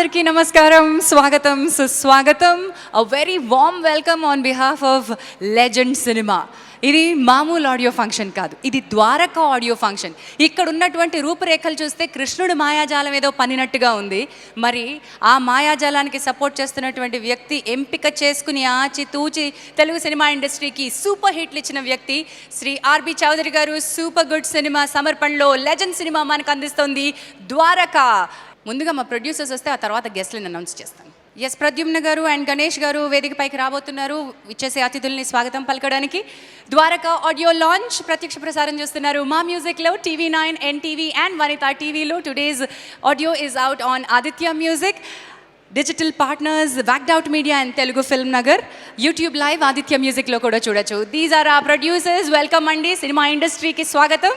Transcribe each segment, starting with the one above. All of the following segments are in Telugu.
అందరికీ నమస్కారం, స్వాగతం, సుస్వాగతం. A very warm welcome on behalf of Legend Cinema. ఇది మామూలు ఆడియో ఫంక్షన్ కాదు, ఇది ద్వారకా ఆడియో ఫంక్షన్. ఇక్కడ ఉన్నటువంటి రూపురేఖలు చూస్తే కృష్ణుడు మాయాజాలం ఏదో పనినట్టుగా ఉంది. మరి ఆ మాయాజాలానికి సపోర్ట్ చేస్తున్నటువంటి వ్యక్తి, ఎంపిక చేసుకుని ఆచితూచి తెలుగు సినిమా ఇండస్ట్రీకి సూపర్ హిట్లు ఇచ్చిన వ్యక్తి శ్రీ ఆర్బి చౌదరి గారు సూపర్ గుడ్ సినిమా సమర్పణలో లెజెండ్ సినిమా మనకు అందిస్తోంది ద్వారకా. ముందుగా మా ప్రొడ్యూసర్స్ వస్తే ఆ తర్వాత గెస్ట్లను అనౌన్స్ చేస్తాను. ఎస్, ప్రద్యుమ్న గారు అండ్ గణేష్ గారు వేదికపైకి రాబోతున్నారు. ఇచ్చేసే అతిథుల్ని స్వాగతం పలకడానికి. ద్వారకా ఆడియో లాంచ్ ప్రత్యక్ష ప్రసారం చేస్తున్నారు మా మ్యూజిక్లో, TV9, NTV అండ్ వనితా టీవీలో. Today's audio is out on Aditya music. Digital partners whacked out media and Telugu film Nagar. YouTube live Aditya మ్యూజిక్లో కూడా చూడొచ్చు. These are our producers. Welcome అండి, సినిమా ఇండస్ట్రీకి స్వాగతం.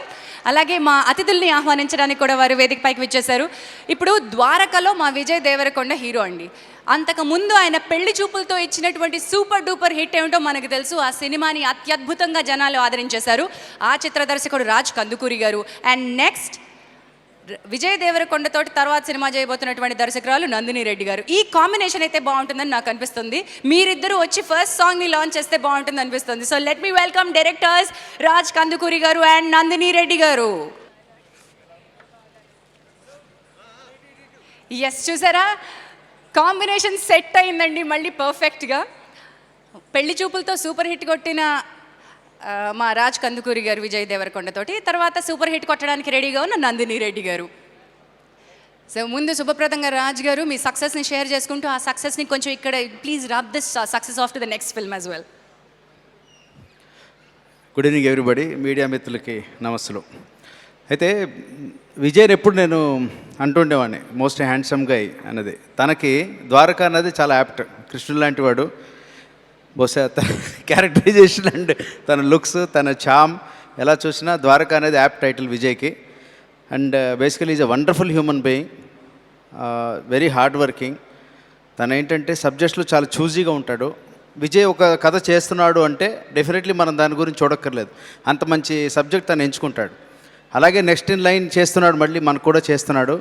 అలాగే మా అతిథుల్ని ఆహ్వానించడానికి కూడా వారు వేదిక పైకి వచ్చేశారు. ఇప్పుడు ద్వారకలో మా విజయ్ దేవరకొండ హీరో అండి. అంతకుముందు ఆయన పెళ్లి చూపులతో ఇచ్చినటువంటి సూపర్ డూపర్ హిట్ ఏమిటో మనకు తెలుసు. ఆ సినిమాని అత్యద్భుతంగా జనాలు ఆదరించేశారు. ఆ చిత్ర దర్శకుడు రాజ్ కందుకూరి గారు. అండ్ నెక్స్ట్ విజయ్ దేవరకొండతోటి తర్వాత సినిమా చేయబోతున్నటువంటి దర్శకురాలు నందిని రెడ్డి గారు. ఈ కాంబినేషన్ అయితే బాగుంటుందని నాకు అనిపిస్తుంది. మీరిద్దరూ వచ్చి ఫస్ట్ సాంగ్ని లాంచ్ చేస్తే బాగుంటుంది అనిపిస్తుంది. So let me welcome directors Raj Kandukuri గారు అండ్ నందిని రెడ్డి గారు. ఎస్, చూసారా, కాంబినేషన్ సెట్ అయిందండి మళ్ళీ పర్ఫెక్ట్గా. పెళ్లి చూపులతో సూపర్ హిట్ కొట్టిన మా రాజ్ కందుకూరి గారు విజయ్ దేవరకొండతోటి, తర్వాత సూపర్ హిట్ కొట్టడానికి రెడీగా ఉన్న నందిని రెడ్డి గారు. సో ముందు శుభప్రదంగా రాజ్ గారు మీ సక్సెస్ని షేర్ చేసుకుంటూ ఆ సక్సెస్ని కొంచెం ఇక్కడ please rap this success off to the next film as well. Good evening everybody, media మిత్రులకి నమస్సులు. అయితే విజయ్ని ఎప్పుడు నేను అంటుండేవాడిని మోస్ట్ హ్యాండ్సమ్ గై అన్నది. తనకి ద్వారకా అన్నది చాలా యాప్ట్. కృష్ణుడు లాంటి వాడు. బహుశా తన క్యారెక్టరైజేషన్ అండ్ తన లుక్స్, తన చామ్ ఎలా చూసినా ద్వారకా అనేది యాప్ టైటిల్ విజయ్కి. And basically is a wonderful human being, very hard working. తను ఏంటంటే సబ్జెక్ట్స్లో చాలా చూజీగా ఉంటాడు. విజయ్ ఒక కథ చేస్తున్నాడు అంటే డెఫినెట్లీ మనం దాని గురించి చూడక్కర్లేదు, అంత మంచి సబ్జెక్ట్ తను ఎంచుకుంటాడు. అలాగే నెక్స్ట్ ఇన్ లైన్ చేస్తున్నాడు, మళ్ళీ మనకు కూడా చేస్తున్నాడు.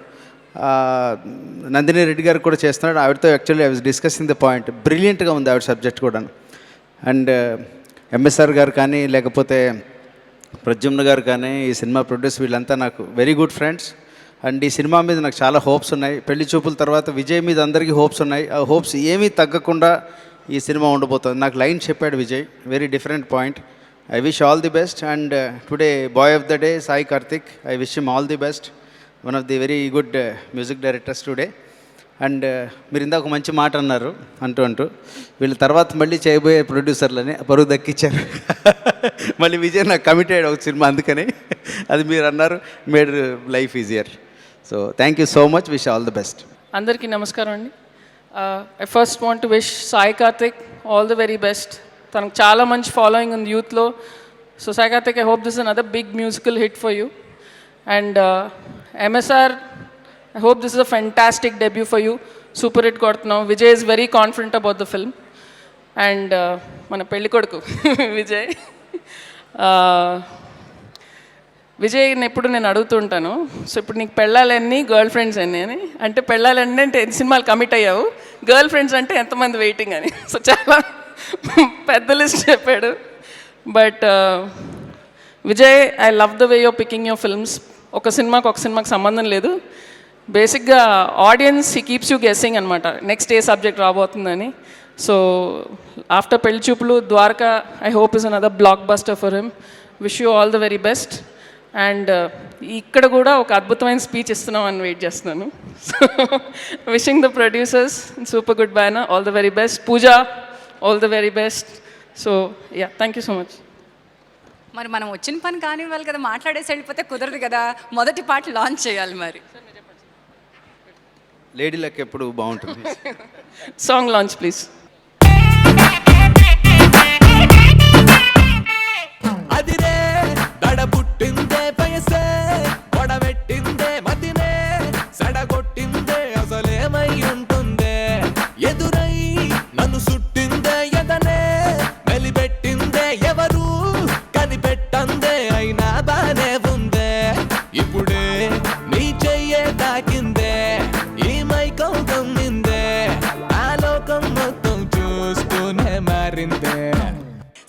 నందిని రెడ్డి గారికి కూడా చేస్తున్నాడు. ఆవిడతో actually I was discussing the point. బ్రిలియంట్గా ఉంది ఆవిడ సబ్జెక్ట్ కూడా. అండ్ ఎంఎస్ఆర్ గారు కానీ లేకపోతే ప్రద్యుమ్న గారు కానీ ఈ సినిమా ప్రొడ్యూస్ వీళ్ళంతా నాకు వెరీ గుడ్ ఫ్రెండ్స్. అండ్ ఈ సినిమా మీద నాకు చాలా హోప్స్ ఉన్నాయి. పెళ్లి చూపుల తర్వాత విజయ్ మీద అందరికీ హోప్స్ ఉన్నాయి. ఆ హోప్స్ ఏమీ తగ్గకుండా ఈ సినిమా ఉండబోతుంది. నాకు లైన్ చెప్పాడు Vijay, very different point. I wish all the best. And today boy of the day Sai Karthik, I wish him all the best. One of the very good music directors today. And మీరు ఇందాక ఒక మంచి మాట అన్నారు అంటూ వీళ్ళ తర్వాత మళ్ళీ చేయబోయే ప్రొడ్యూసర్లని పరువు దక్కించారు. మళ్ళీ విజయ్ నాకు కమిటెడ్ ఒక సినిమా, అందుకని అది మీరు అన్నారు, made life easier. So thank you so much, wish all the best. అందరికీ నమస్కారం అండి. I first want to wish Sai Karthik all the very best. తనకు చాలా మంచి ఫాలోయింగ్ ఉంది యూత్లో. So Sai Karthik, I hope this another big musical hit for you. And MSR, I hope this is a fantastic debut for you. Super hit కొడుతున్నావు. Vijay is very confident about the film. And మన పెళ్ళి కొడుకు విజయ్. విజయ్ని ఎప్పుడు నేను అడుగుతుంటాను, సో ఇప్పుడు నీకు పెళ్ళాలన్నీ గర్ల్ ఫ్రెండ్స్ అన్నీ అని. అంటే పెళ్ళాలన్నీ అంటే ఎన్ని సినిమాలు కమిట్ అయ్యావు, గర్ల్ ఫ్రెండ్స్ అంటే ఎంతమంది వెయిటింగ్ అని. సో చాలా పెద్ద లిస్ట్ చెప్పాడు. But Vijay, I love the way you're picking your films. ఒక సినిమాకి సంబంధం లేదు. బేసిక్గా audience he keeps you guessing అనమాట, నెక్స్ట్ ఏ సబ్జెక్ట్ రాబోతుందని. So after Pelli Choopulu, Dwaraka I hope is another blockbuster for him. Wish you all the very best. And ఇక్కడ కూడా ఒక అద్భుతమైన స్పీచ్ ఇస్తున్నాం అని వెయిట్ చేస్తున్నాను. So wishing the producers super good banner all the very best. Pooja, all the very best. So yeah, thank you so much. మరి మనం వచ్చిన పని కానివ్వాలి కదా, మాట్లాడేసి వెళ్ళిపోతే కుదరదు కదా. మొదటి పాట లాంచ్ చేయాలి. మరి లేడీ లక్ ఎప్పుడు బాగుంటుంది. Song launch please. అదిరే దడబుట్టిందే పయసే, కొడబెట్టిందే మదినే, సడగొట్టిందే అసలేమై ఉంటుందే, ఎదురై నన్ను సుట్టిందే ఎదనే, మెలిపెట్టిందే ఎవరు కనిపెట్టందే, అయినా బానే ఉందే, ఇప్పుడే నీ చెయ్యే తాకిందే, ఈ మైకం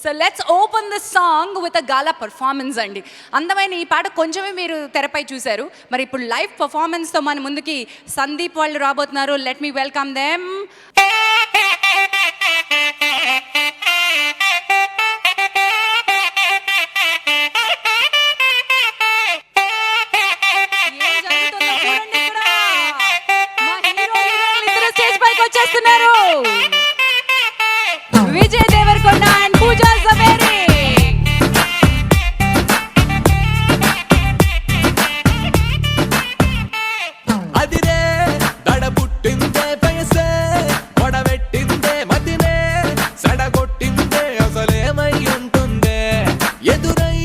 so let's open this song with a gala performance అండి. అందమైన ఈ పాట కొంచెమే మీరు తెరపై చూశారు, మరి ఇప్పుడు లైవ్ పర్ఫార్మెన్స్తో మన ముందుకి సందీప్ వాళ్ళు రాబోతున్నారు. Let me welcome them. వచ్చేస్తున్నారు విజయ్ దేవరకొండ అండ్ పూజా జవేరి. అదిరే దడ పుట్టిందే పయసే పొడవెట్టిందే మదినే సడగొట్టిందే అసలేమై ఉంటుందే ఎదురై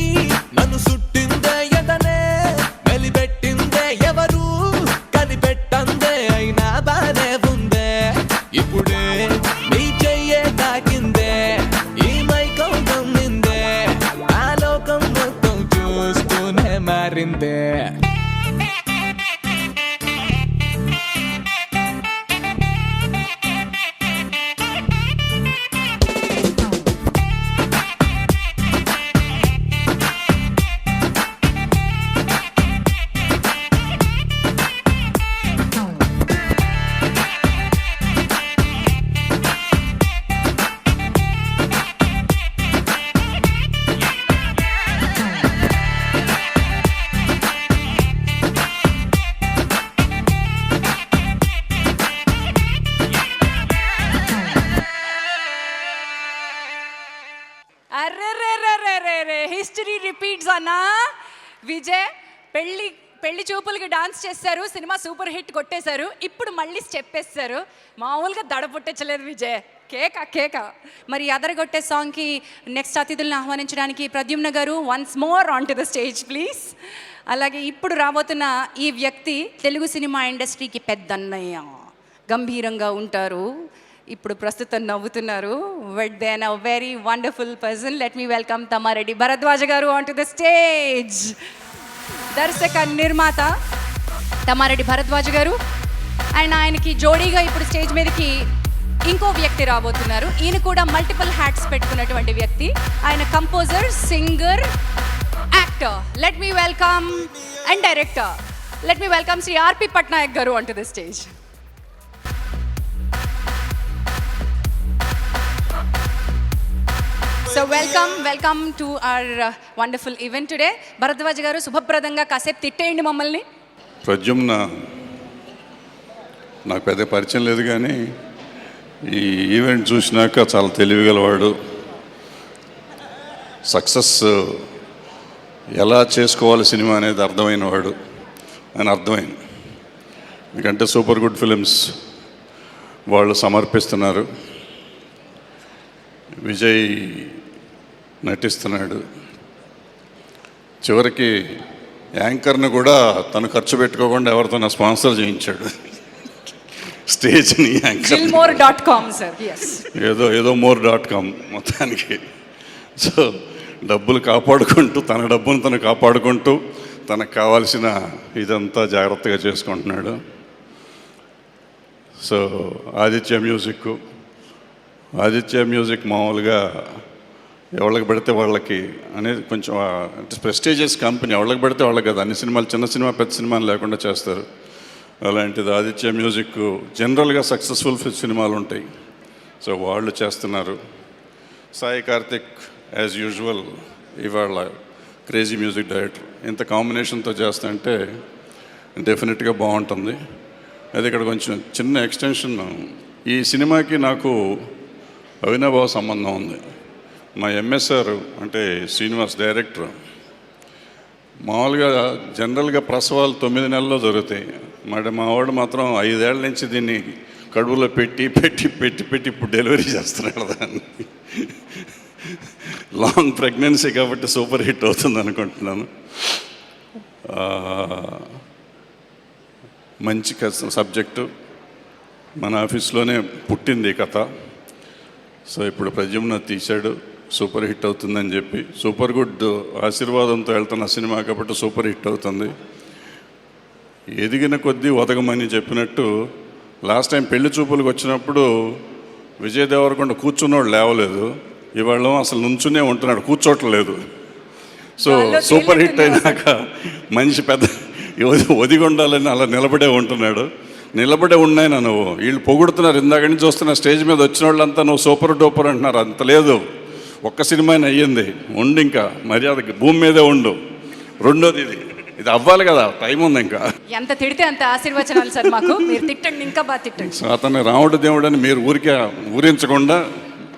నన్ను సుట్టిందే ఎదనే వెలిపెట్టిందే ఎవరు కనిపెట్టందే అయినా బానే ఉందే ఇప్పుడే నీ చెయ్యే తాకిందే ఈ మైకం గమ్మిందే ఆ లోకం మొత్తం చూస్తూనే మారిందే. అర్రెర్రెర్రెర్రెర్రె, హిస్టరీ రిపీట్స్ అన్నా. విజయ్ పెళ్లి చూపులకి డాన్స్ చేశారు, సినిమా సూపర్ హిట్ కొట్టేశారు, ఇప్పుడు మళ్ళీ స్టెప్ వేస్తారు. మామూలుగా దడ పుట్టించలేదు విజయ్, కేక. మరి అదరగొట్టే సాంగ్కి నెక్స్ట్ అతిథులను ఆహ్వానించడానికి ప్రద్యుమ్న గారు once more on to the stage please. అలాగే ఇప్పుడు రాబోతున్న ఈ వ్యక్తి తెలుగు సినిమా ఇండస్ట్రీకి పెద్దన్నయ్య, గంభీరంగా ఉంటారు, ఇప్పుడు ప్రస్తుతం నవ్వుతున్నారు. But then a very wonderful person. Let me welcome Tammareddy Bharadwaja garu on to the stage. దర్శక నిర్మాత తమ్మారెడ్డి భరద్వాజ గారు. అండ్ ఆయనకి జోడీగా ఇప్పుడు స్టేజ్ మీదకి ఇంకో వ్యక్తి రాబోతున్నారు. ఈయన కూడా మల్టిపుల్ హ్యాట్స్ పెట్టుకున్నటువంటి వ్యక్తి. ఆయన composer, singer, actor. Let me welcome and director. Let me welcome Shri RP Patnaik గారు on to the stage. So welcome to our wonderful event today. Bharadwaj గారు శుభప్రదంగా కాసేపు తిట్టేయండి మమ్మల్ని. ప్రద్యుమ్న నాకు పెద్ద పరిచయం లేదు, కానీ ఈ ఈవెంట్ చూసినాక చాలా తెలివిగలవాడు, సక్సెస్ ఎలా చేసుకోవాలి సినిమా అనేది అర్థమైన వాడు అని అర్థమైంది. ఎందుకంటే సూపర్ గుడ్ ఫిలిమ్స్ వాళ్ళు సమర్పిస్తున్నారు, విజయ్ నటిస్తున్నాడు, చివరికి యాంకర్ని కూడా తను ఖర్చు పెట్టుకోకుండా ఎవరితో స్పాన్సర్ చేయించాడు స్టేజ్ని. యాంకర్.com సార్, ఏదో more.com మొత్తానికి. సో డబ్బులు కాపాడుకుంటూ, తన డబ్బును తను కాపాడుకుంటూ, తనకు కావాల్సిన ఇదంతా జాగ్రత్తగా చేసుకుంటున్నాడు. సో ఆదిత్య మ్యూజిక్ మామూలుగా ఎవరికి పడితే వాళ్ళకి అనేది కొంచెం ప్రెస్టీజియస్ కంపెనీ, ఎవరికి పడితే వాళ్ళకి కదా అన్ని సినిమాలు, చిన్న సినిమా పెద్ద సినిమాలు లేకుండా చేస్తారు. అలాంటిది ఆదిత్య మ్యూజిక్ జనరల్గా సక్సెస్ఫుల్ సినిమాలు ఉంటాయి, సో వాళ్ళు చేస్తున్నారు. సాయి కార్తిక్ యాజ్ యూజువల్ ఇవాళ క్రేజీ మ్యూజిక్ డైరెక్టర్. ఇంత కాంబినేషన్తో చేస్తుంటే డెఫినెట్గా బాగుంటుంది. అది ఇక్కడ కొంచెం చిన్న ఎక్స్టెన్షన్. ఈ సినిమాకి నాకు అవినాభావ సంబంధం ఉంది. మా ఎంఎస్ఆర్ అంటే శ్రీనివాస్ డైరెక్టర్. మామూలుగా జనరల్గా ప్రసవాలు 9 నెలల్లో జరుగుతాయి, మా వాడు మాత్రం 5 ఏళ్ల నుంచి దీన్ని కడుపులో పెట్టి పెట్టి పెట్టి పెట్టి ఇప్పుడు డెలివరీ చేస్తున్నాడు దాన్ని. లాంగ్ ప్రెగ్నెన్సీ కాబట్టి సూపర్ హిట్ అవుతుంది అనుకుంటున్నాను. మంచి సబ్జెక్టు, మన ఆఫీస్లోనే పుట్టింది ఈ కథ. సో ఇప్పుడు ప్రద్యుమ్న తీశాడు, సూపర్ హిట్ అవుతుందని చెప్పి, సూపర్ గుడ్ ఆశీర్వాదంతో వెళ్తున్న సినిమా కాబట్టి సూపర్ హిట్ అవుతుంది. ఎదిగిన కొద్దీ ఒదగమని చెప్పినట్టు లాస్ట్ టైం పెళ్లి చూపులకు వచ్చినప్పుడు విజయ్ దేవరకొండ కూర్చున్నోడు లేవలేదు, ఇవాళ అసలు నుంచునే ఉంటున్నాడు, కూర్చోట్లేదు. సో గాల్లో సూపర్ హిట్ తేలినట్టున్నాడు అయినాక మనిషి పెద్ద ఒదిగి ఉండాలని అలా నిలబడే ఉంటున్నాడు. నిలబడే ఉన్నాయినా నువ్వు, వీళ్ళు పొగుడుతున్నారు ఇందాక నుంచి చూస్తున్న స్టేజ్ మీద వచ్చిన వాళ్ళంతా నువ్వు సూపర్ డూపర్ అంటున్నారు. అంత లేదు, ఒక్క సినిమాని అయ్యింది, ఉండు ఇంకా మర్యాదకి భూమి మీదే ఉండు. రెండోది ఇది అవ్వాలి కదా, టైం ఉంది ఇంకా. ఎంత తిడితే అంత ఆశీర్వచనాలు సార్ మాకు. మీరు తిట్టండి, ఇంకా బాగా తిట్టండి. సో అతన్ని రాముడు దేవుడు అని మీరు ఊరించకుండా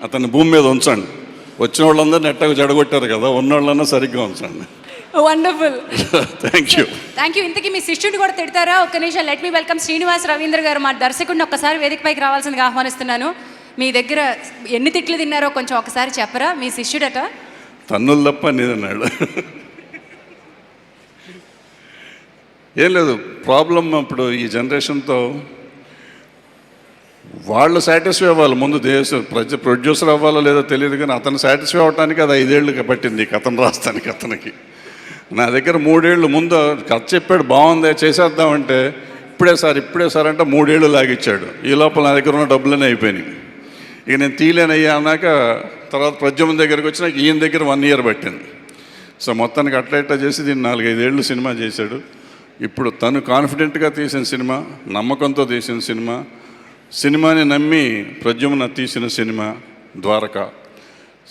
అతన్ని భూమి మీద ఉంచండి. వచ్చిన వాళ్ళందరినీ నెట్టగా జడగొట్టారు కదా, ఉన్నోళ్ళన్నా సరిగ్గా ఉంచండి. Wonderful, thank you. Thank you. ఇంతకీ మీ శిష్యుడిని కూడా తిడతారా? ఒక్క నిమిషం, let me welcome Srinivas Ravindra గారు, మా దర్శకుడిని ఒక్కసారి వేదిక పైకి రావాల్సిందిగా ఆహ్వానిస్తున్నాను. మీ దగ్గర ఎన్ని తిట్లు తిన్నారో కొంచెం ఒకసారి చెప్పరా? మీ శిష్యుడట తన్నులు తప్ప నీదన్నాడు. ఏం లేదు, ప్రాబ్లం ఇప్పుడు ఈ జనరేషన్తో వాళ్ళు సాటిస్ఫై అవ్వాలి ముందు. ప్రొడ్యూసర్ అవ్వాలో లేదో తెలియదు, కానీ అతను సాటిస్ఫై అవ్వడానికి అది 5 ఏళ్ళు పట్టింది ఈ కథను రాస్తానికి. అతనికి నా దగ్గర 3 ఏళ్ళు ముందు కథ చెప్పాడు, బాగుంది చేసేద్దామంటే ఇప్పుడే సార్ అంటే 3 ఏళ్ళు లాగిచ్చాడు. ఈ లోపల నా దగ్గర ఉన్న డబ్బులనే అయిపోయినాయి. ఇక నేను తీలేనయ్యా అన్నాక తర్వాత ప్రద్యుమ్న దగ్గరికి వచ్చినాక ఈయన దగ్గర 1 ఇయర్ పట్టింది. సో మొత్తానికి అట్లా చేసి దీన్ని 4-5 ఏళ్ళు సినిమా చేశాడు. ఇప్పుడు తను కాన్ఫిడెంట్గా తీసిన సినిమా, నమ్మకంతో తీసిన సినిమాని నమ్మి ప్రద్యుమ్న తీసిన సినిమా ద్వారక.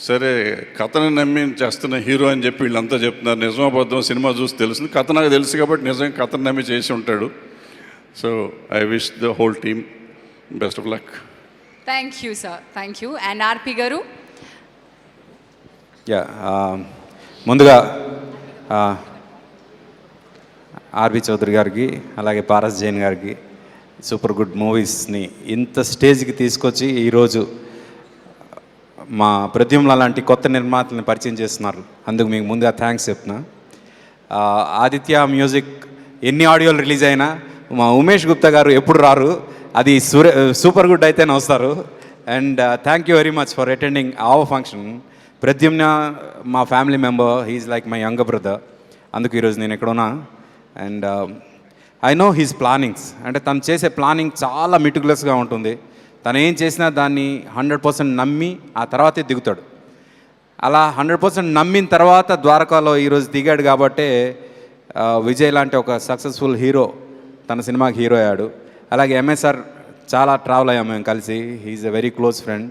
సరే, కథని నమ్మి చేస్తున్న హీరో అని చెప్పి వీళ్ళంతా చెప్తున్నారు. నిజమాబద్ధం సినిమా చూసి తెలిసింది, కథ నాకు తెలుసు కాబట్టి నిజంగా కథను నమ్మి చేసి ఉంటాడు. So I wish the whole team best of luck. Thank you sir, thank you. And RP గారు? యా, ముందుగా ఆర్బి చౌదరి గారికి అలాగే పారస్ జైన్ గారికి సూపర్ గుడ్ మూవీస్ని ఇంత స్టేజ్కి తీసుకొచ్చి ఈరోజు మా ప్రద్యుమ్న లాంటి కొత్త నిర్మాతల్ని పరిచయం చేస్తున్నారు. అందుకు మీకు ముందుగా థ్యాంక్స్ చెప్తున్నా. ఆదిత్య మ్యూజిక్ ఎన్ని ఆడియోలు రిలీజ్ అయినా మా ఉమేష్ గుప్తా గారు ఎప్పుడు రారు, అది సూపర్ గుడ్ అయితేనే వస్తారు. And thank you very much for attending our function. Pradyumna మా family member, he's like my younger brother. అందుకు ఈరోజు నేను ఎక్కడ ఉన్నా. And I know his plannings, అంటే తను చేసే ప్లానింగ్ చాలా మెటిక్యులస్గా ఉంటుంది. తను ఏం చేసినా దాన్ని 100% నమ్మి ఆ తర్వాతే దిగుతాడు. అలా 100% నమ్మిన తర్వాత ద్వారకాలో ఈరోజు దిగాడు కాబట్టే విజయ్ లాంటి ఒక సక్సెస్ఫుల్ హీరో తన సినిమాకి హీరో అయ్యాడు. అలాగే ఎంఎస్ఆర్ చాలా ట్రావెల్ అయ్యాము మేము కలిసి. He's a very close friend.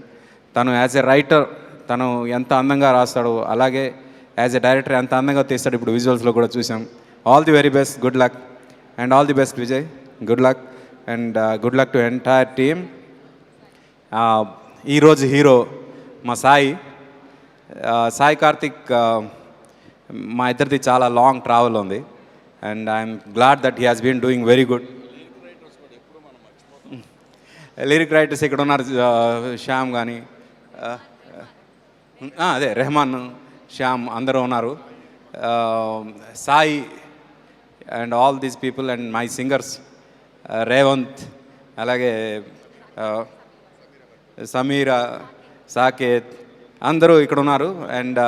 తను యాజ్ ఎ రైటర్ తను ఎంత అందంగా రాస్తాడు, అలాగే యాజ్ ఎ డైరెక్టర్ ఎంత అందంగా తీస్తాడు, ఇప్పుడు విజువల్స్లో కూడా చూసాం. All the very best, good luck and all the best Vijay, good luck and good luck to entire team. ఈరోజు హీరో మా సాయి కార్తిక్. మా ఇద్దరిది చాలా లాంగ్ ట్రావెల్ ఉంది and I'm glad that he has been doing very good. Lyric writers ఇక్కడ ఉన్నారు, శ్యామ్ కానీ అదే రెహమాన్, శ్యామ్ అందరూ ఉన్నారు. Sai and all these people and my singers Revanth, అలాగే సమీరా, సాకేత్ అందరూ ఇక్కడ ఉన్నారు. అండ్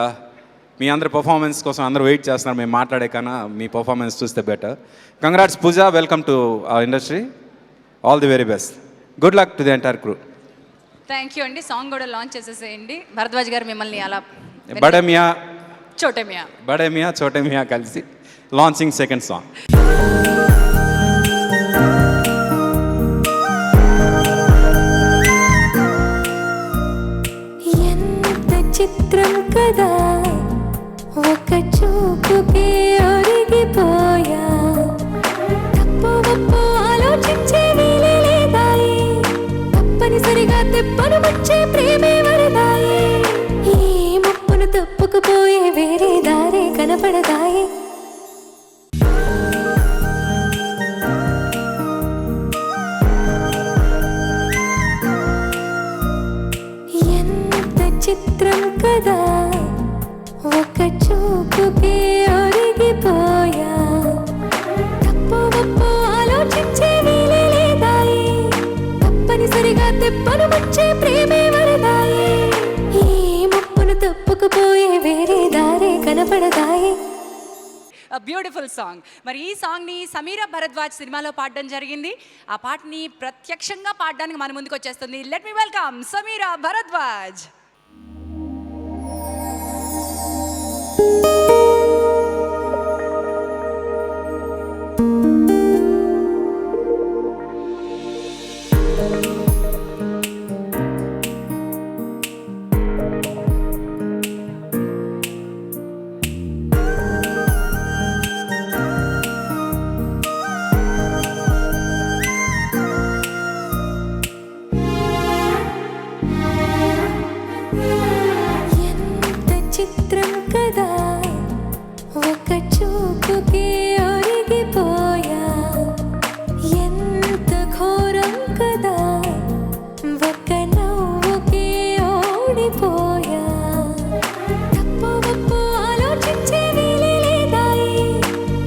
మీ అందరి పర్ఫార్మెన్స్ కోసం అందరూ వెయిట్ చేస్తున్నారు. మేము మాట్లాడే కన్నా మీ పర్ఫార్మెన్స్ చూస్తే better. Congrats Pooja, welcome to our industry. All the very best, good luck to the entire crew. Thank you అండి. సాంగ్ కూడా లాంచ్ చేసేసేయండి. భరద్వాజ్ గారు మిమ్మల్ని అలా బడే మియా చోటే మియా కలిసి లాంచింగ్ సెకండ్ సాంగ్. ఎంత చిత్రం కదా, ఒక చూపుకే ఒరిగిపోయా. తప్పు ఒప్పు ఆలోచించే వీలే లేదాయి, తప్పనిసరిగా తెప్పను వచ్చే ప్రేమే వరదాయి. ఈ ముప్పును తప్పుకుపోయే వేరే దారే కనపడదాయి. ఎంత చిత్రం కదా, ఒక చూపుకే ఒరిగిపోయా. తప్పు ఒప్పు ఆలోచించే వీలే లేదాయి, తప్పనిసరిగా తెప్పను వచ్చే ప్రేమే వరదాయి. ఈ ముప్పును తప్పుకుపోయే వేరే దారే కనపడదాయి. Beautiful song. మరి ఈ సాంగ్ని సమీరా భరద్వాజ్ సినిమాలో పాడడం జరిగింది. ఆ పాటని ప్రత్యక్షంగా పాడడానికి మన ముందుకు వచ్చేస్తుంది. Let me welcome Sameera Bharadwaj. ఎంత చిత్రం కదా ఒక చూపుకే ఒరిగిపోయా ఎంత ఘోరం కదా ఒక నవ్వుకే ఓడిపోయా తప్పు ఒప్పు ఆలోచించే వీలే లేదాయి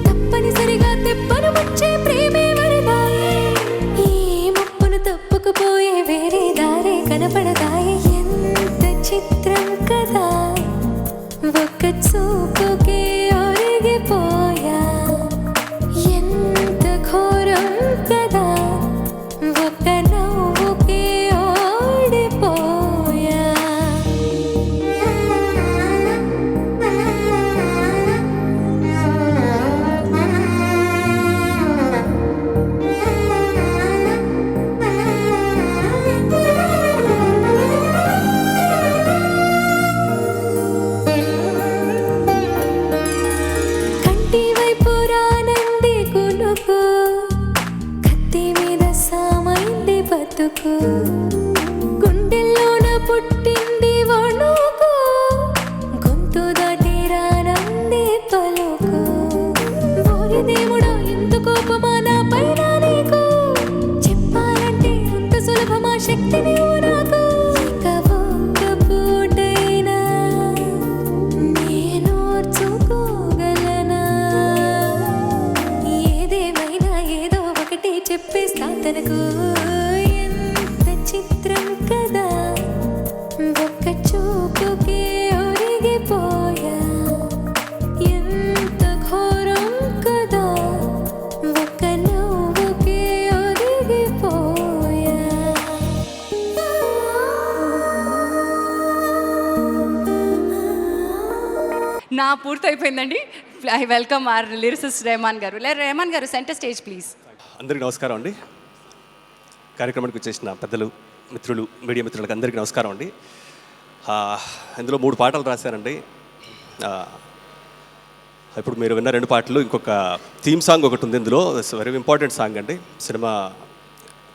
తప్పనిసరిగా తెప్పను వచ్చే ప్రేమే వరదాయి ఈ ముప్పును తప్పుకుపోయే వేరే దారే కనపడదాయి ఎంత చిత్రం కదా ఒక చూపుకే ఒరిగిపోయా ఎంత ఘోరం కదా ఒక నవ్వుకే ఓడిపోయా కంటి వైపు రానంది కునుకు కత్తి మీద సామైంది బతుకు గుండెల్లోన పుట్టింది వణుకు గొంతు దాటి రానంది పలుకు ఓరి దేవుడా ఇంత కోపమా నా పైన నీకు చెప్పాలంటే అంత సులభమా శక్తి నీవు నాకు ఇక ఒక్క పూటైనా నేను ఓర్చుకోగలనా ఏదేమైనా ఏదో ఒకటి చెప్పేస్తా తనకు ఎంత చిత్రం కదా ఒక్క చూపుకే ఒరిగిపోయా ఎంత ఘోరం కదా ఒక నవ్వుకే ఒరిగిపోయా నా పూర్తయిపోయిందండి. I welcome our lyricist Rahman గారు. రెహమాన్ గారు సెంటర్ స్టేజ్ ప్లీజ్. అందరికీ నమస్కారం అండి. కార్యక్రమానికి వచ్చేసిన పెద్దలు, మిత్రులు, మీడియా మిత్రులకు అందరికీ నమస్కారం అండి. ఇందులో 3 పాటలు రాశానండి. ఇప్పుడు మీరు విన్న 2 పాటలు, ఇంకొక థీమ్ సాంగ్ ఒకటి ఉంది ఇందులో. ఇట్స్ వెరీ ఇంపార్టెంట్ సాంగ్ అండి. సినిమా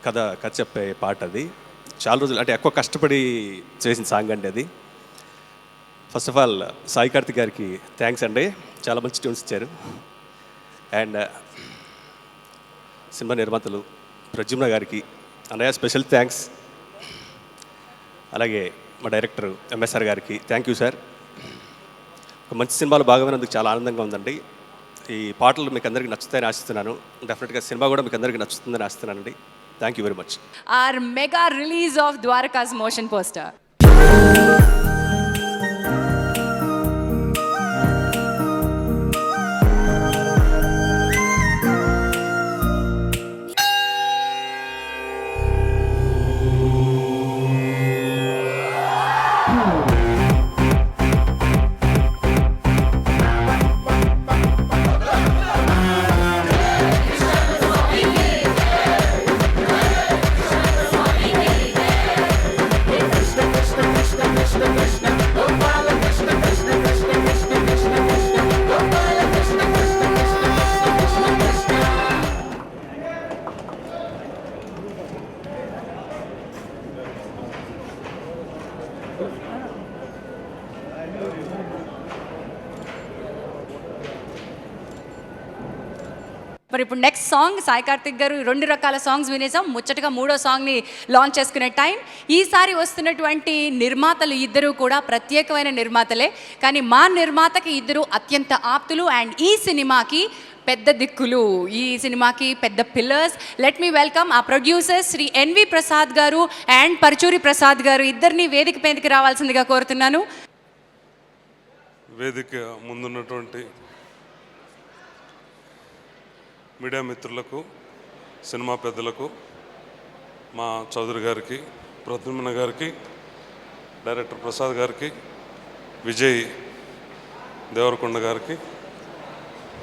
కథ చెప్పే పాట అది. చాలా రోజులు అంటే ఎక్కువ కష్టపడి చేసిన సాంగ్ అండి అది. First of all Sai Karthik గారికి థ్యాంక్స్ అండి, చాలా మంచి ట్యూన్స్ ఇచ్చారు. అండ్ సినిమా నిర్మాతలు ప్రద్యుమ్న గారికి అన్నయ్య స్పెషల్ థ్యాంక్స్. అలాగే మా డైరెక్టర్ ఎంఎస్ఆర్ గారికి థ్యాంక్ యూ సార్. ఒక మంచి సినిమాలో భాగమైనందుకు చాలా ఆనందంగా ఉందండి. ఈ పాటలు మీకు అందరికీ నచ్చుతాయని ఆశిస్తున్నాను. డెఫినెట్గా సినిమా కూడా మీకు అందరికీ నచ్చుతుందని ఆశిస్తున్నానండి. Thank you very much. Our mega release of Dwaraka's motion poster. మరి ఇప్పుడు నెక్స్ట్ సాంగ్ సాయి కార్తిక్ గారు 2 రకాల సాంగ్స్ వినేసాం. ముచ్చటగా 3వ సాంగ్ని లాంచ్ చేసుకునే టైం. ఈసారి వస్తున్నటువంటి నిర్మాతలు ఇద్దరు కూడా ప్రత్యేకమైన నిర్మాతలే, కానీ మా నిర్మాతకి ఇద్దరు అత్యంత ఆప్తులు అండ్ ఈ సినిమాకి పెద్ద దిక్కులు, ఈ సినిమాకి పెద్ద పిల్లర్స్. లెట్ మీ వెల్కమ్ ఆ ప్రొడ్యూసర్స్ శ్రీ ఎన్వి ప్రసాద్ గారు అండ్ పరుచూరి ప్రసాద్ గారు. ఇద్దరిని వేదిక మీదకి రావాల్సిందిగా కోరుతున్నాను. వేదిక ముందున్నటువంటి మీడియా మిత్రులకు, సినిమా పెద్దలకు, మా చౌదరి గారికి, ప్రద్యుమ్న గారికి, డైరెక్టర్ ప్రసాద్ గారికి, విజయ్ దేవరకొండ గారికి,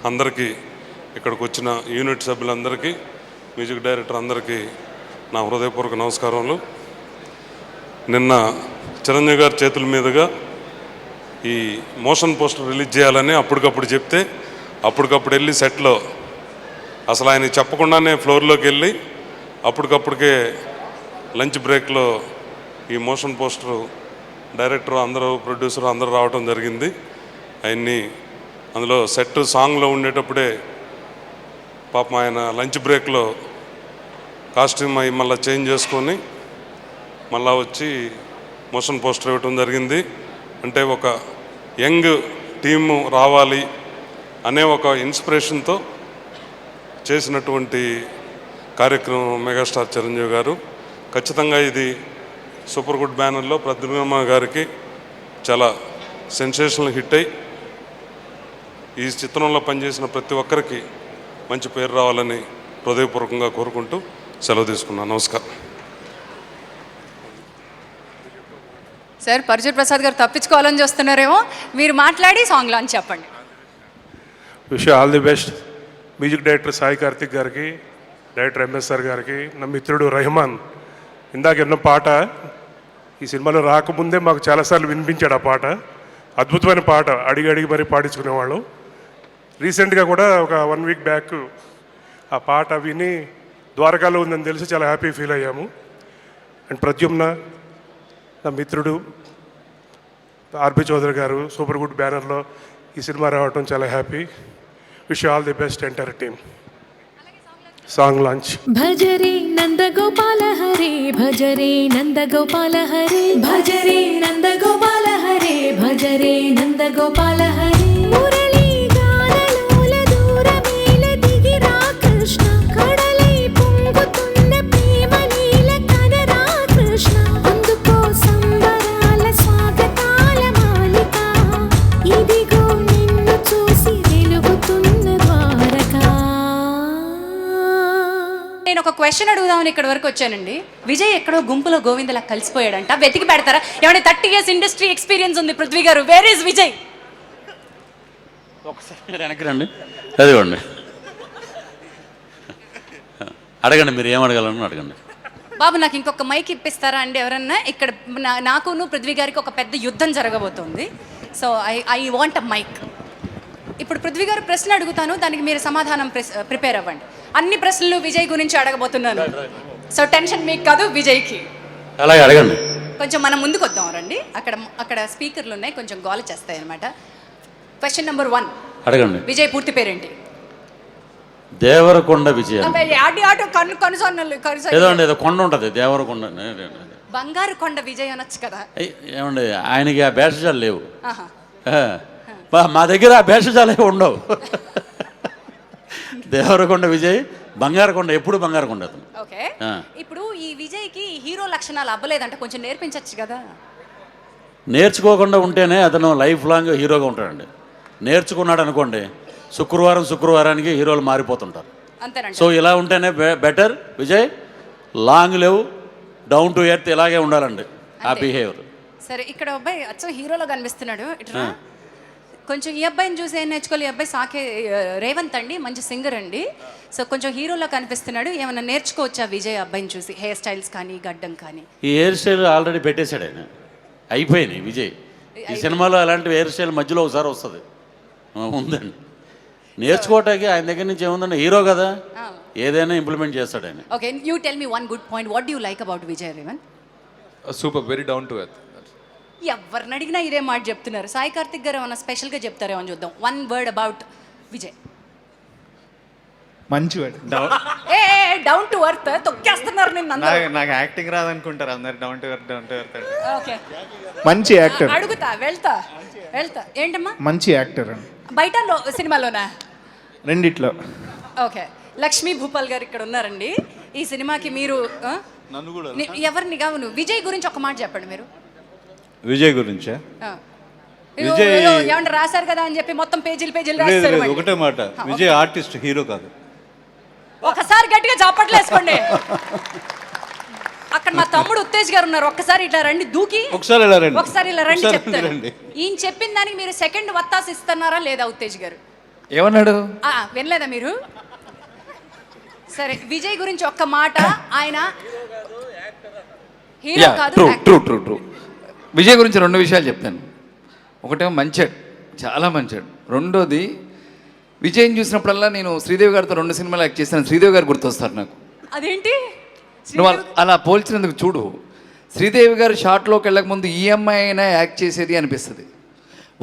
అందరికీ ఇక్కడికి వచ్చిన యూనిట్ సభ్యులందరికీ, మ్యూజిక్ డైరెక్టర్ అందరికీ నా హృదయపూర్వక నమస్కారములు. నిన్న చిరంజీవి గారి చేతుల మీదుగా ఈ మోషన్ పోస్టర్ రిలీజ్ చేయాలని అప్పటికప్పుడు చెప్తే అప్పటికప్పుడు వెళ్ళి సెట్లో అసలు ఆయన చెప్పకుండానే ఫ్లోర్లోకి వెళ్ళి అప్పటికప్పటికే లంచ్ బ్రేక్లో ఈ మోషన్ పోస్టరు డైరెక్టర్ అందరూ ప్రొడ్యూసర్ అందరూ రావడం జరిగింది. ఆయన్ని అందులో సెట్ సాంగ్లో ఉండేటప్పుడే పాపం ఆయన లంచ్ బ్రేక్లో కాస్ట్యూమ్ అవి మళ్ళీ చేంజ్ చేసుకొని మళ్ళా వచ్చి మోషన్ పోస్టర్ ఇవ్వటం జరిగింది. అంటే ఒక యంగ్ టీము రావాలి అనే ఒక ఇన్స్పిరేషన్తో చేసినటువంటి కార్యక్రమం మెగాస్టార్ చిరంజీవి గారు. ఖచ్చితంగా ఇది సూపర్ గుడ్ బ్యానర్లో ప్రద్యుమ్న గారికి చాలా సెన్సేషనల్ హిట్ అయి ఈ చిత్రంలో పనిచేసిన ప్రతి ఒక్కరికి మంచి పేరు రావాలని హృదయపూర్వకంగా కోరుకుంటూ సెలవు తీసుకున్నాను. నమస్కారం. సార్ పరచూర్ ప్రసాద్ గారు తప్పించుకోవాలని చూస్తున్నారేమో, మీరు మాట్లాడి సాంగ్ లాంచ్ చెప్పండి. Wish all the best. Music director Sai Karthik గారికి, డైరెక్టర్ ఎంఎస్ఆర్ గారికి, నా మిత్రుడు రెహమాన్ ఇందాక ఎన్నో పాట ఈ సినిమాలో రాకముందే మాకు చాలాసార్లు వినిపించాడు. ఆ పాట అద్భుతమైన పాట, అడిగి అడిగి మరీ పాడించుకునేవాళ్ళం. రీసెంట్గా కూడా ఒక 1 వీక్ బ్యాక్ ఆ పాట విని ద్వారకాలో ఉందని తెలిసి చాలా హ్యాపీ ఫీల్ అయ్యాము. అండ్ ప్రద్యుమ్న నా మిత్రుడు ఆర్బి చౌదరి గారు సూపర్ గుడ్ బ్యానర్లో ఈ సినిమా రావటం చాలా happy. Wish all the best entire team. Song launch. భజరే నందగోపాల హరే, భజరే నందగోపాల హరే, భజరే నందగోపాల హరే, భజరే నందగోపాల హరే. మురళీ గానలోల దూరమేల దిగిరా కృష్ణ, కడలై పొంగుతున్న ప్రేమ నీల కనరా కృష్ణ. అందుకో సంబరాల స్వాగతాల మాలిక, ఇదిగో నిన్ను చూసి వెలుగుతున్న ద్వారకా. నేను ఒక క్వశ్చన్ అడుగుదామని ఇక్కడ వరకు వచ్చానండి. విజయ్ ఎక్కడో గుంపులో గోవిందలా కలిసిపోయాడంట, వెతికి పెడతారా? ఏమైనా 30 years ఇండస్ట్రీ ఎక్స్పీరియన్స్ ఉంది పృథ్వీ గారు, వేర్ ఈజ్ విజయ్? ఒకసారి వెనక్కి రండి, చదివండి, అడగండి, మీరు ఏం అడగాలని అడగండి. బాబు నాకు ఇంకొక మైక్ ఇప్పిస్తారా అండి ఎవరన్నా? ఇక్కడ నాకును పృథ్వీ గారికి ఒక పెద్ద యుద్ధం జరగబోతోంది. So I want a mike. ఇప్పుడు పృథ్వీ గారు ప్రశ్న అడుగుతాను, దానికి మీరు సమాధానం ప్రిపేర్ అవ్వండి. అన్ని ప్రశ్నలు విజయ్ గురించి అడగబోతున్నాను. సో టెన్షన్ మీకు కాదు, విజయ్కి. అలాగే అడగండి. కొంచెం మనం ముందుకు వద్దాం రండి. అక్కడ స్పీకర్లు ఉన్నాయి, కొంచెం గోల చేస్తాయి అనమాట. క్వశ్చన్ నెంబర్ 1 అడగండి. విజయ్ పూర్తి పేరేంటి? దేవరకొండ విజయ. ఏదో అండి, ఏదో కొండ ఉంటుంది దేవరకొండ. బంగారు కొండ విజయ్ అనొచ్చు కదా. ఏమండి, ఆయనకి ఆ భేషజాలు లేవు. మా దగ్గర ఆ భేషజాలే ఉండవు. దేవరకొండ విజయ్, బంగారకొండ, ఎప్పుడు బంగారకొండ అతను. ఓకే, ఇప్పుడు ఈ విజయ్కి హీరో లక్షణాలు అవ్వలేదంటే కొంచెం నేర్పించచ్చు కదా. నేర్చుకోకుండా ఉంటేనే అతను లైఫ్ లాంగ్ హీరోగా ఉంటాడండి. నేర్చుకున్నాడు అనుకోండి, శుక్రవారానికి హీరోలు మారిపోతుంటారు. అంతేనండి. సో ఇలా ఉంటేనే బెటర్. విజయ్ లాంగ్ లేవు, డౌన్ టు ఎర్త్, ఇలాగే ఉండాలండి ఆ బిహేవియర్. సరే, ఇక్కడ అబ్బాయి అచ్చం హీరోలో కనిపిస్తున్నాడు. ఇట్లా కొంచెం ఈ అబ్బాయిని చూసి ఏం నేర్చుకోవాలి? ఈ అబ్బాయి సాకే రేవంత్ అండి, మంచి సింగర్ అండి. సో కొంచెం హీరోలో కనిపిస్తున్నాడు. ఏమైనా నేర్చుకోవచ్చా విజయ్ అబ్బాయిని చూసి? హెయిర్ స్టైల్స్ కానీ, గడ్డం కానీ? ఈ హెయిర్ స్టైల్ ఆల్రెడీ పెట్టేశాడు ఆయన, అయిపోయినాయి. విజయ్ ఈ సినిమాలో అలాంటి హెయిర్ స్టైల్ మధ్యలో ఒకసారి వస్తుంది, ఉందండి. నేర్చుకోవటానికి ఆయన దగ్గర నుంచి ఏముందండి, హీరో కదా, ఏదైనా ఇంప్లిమెంట్ చేస్తాడు ఆయన. Okay, you tell me one good point. What do you like about Vijay Revanth? Super, very down to earth. ఎవరిని అడిగినా ఇదే మాట చెప్తున్నారు. సాయి కార్తిక్ గారు ఏమన్నా స్పెషల్గా చెప్తారేమో అని చూద్దాం. One word about Vijay. మంచి వర్డ్. Down to earth. తొక్కేస్తున్నారు నిన్ను. నాకు యాక్టింగ్ రాదనుకుంటారు అందరు. Down to earth, down to earth. Okay, మంచి యాక్టర్. అడుగుతా, వెళ్తా. ఏంటమ్మా? మంచి యాక్టర్ అండి. బయట సినిమాలోనా? రెండిట్లో. ఓకే, లక్ష్మీ భూపాల్ గారు ఇక్కడ ఉన్నారండి. ఈ సినిమాకి మీరు ఎవరిని కావును విజయ్ గురించి ఒక మాట చెప్పండి మీరు. విజయ్ గురించా? విజయ్ ఏమన్నా రాశారు కదా అని చెప్పి మొత్తం పేజీలు రాశారు. ఒకటే మాట, విజయ్ ఆర్టిస్ట్, హీరో కాదు. ఒకసారి గట్టిగా చప్పట్లు వేసుకోండి. అక్కడ మా తమ్ముడు ఉత్తేజ్ గారు ఉన్నారు, ఒక్కసారి ఇట్లా రండి, దూకి ఒకసారి ఇలా రండి. ఒకసారి ఇలా రండి ఒకసారి చెప్తారు. రండి. ఈయన చెప్పిన దానికి మీరు సెకండ్ వత్తాసు ఇస్తున్నారా లేదా ఉత్తేజ్ గారు? ఏమన్నాడు? వినలేదా మీరు? సరే, విజయ్ గురించి ఒక్క మాట. ఆయన హీరో కాదు, ట్రూ. విజయ్ గురించి 2 విషయాలు చెప్తాను. ఒకటేమో మంచాడు, చాలా మంచాడు. రెండోది, విజయ్ని చూసినప్పుడల్లా నేను శ్రీదేవి గారితో 2 సినిమాలు యాక్ట్ చేశాను, శ్రీదేవి గారు గుర్తొస్తారు నాకు. అదేంటి? నువ్వు అలా పోల్చినందుకు చూడు, శ్రీదేవి గారు షార్ట్లోకి వెళ్ళక ముందు ఈఎంఐ అయినా యాక్ట్ చేసేది అనిపిస్తుంది.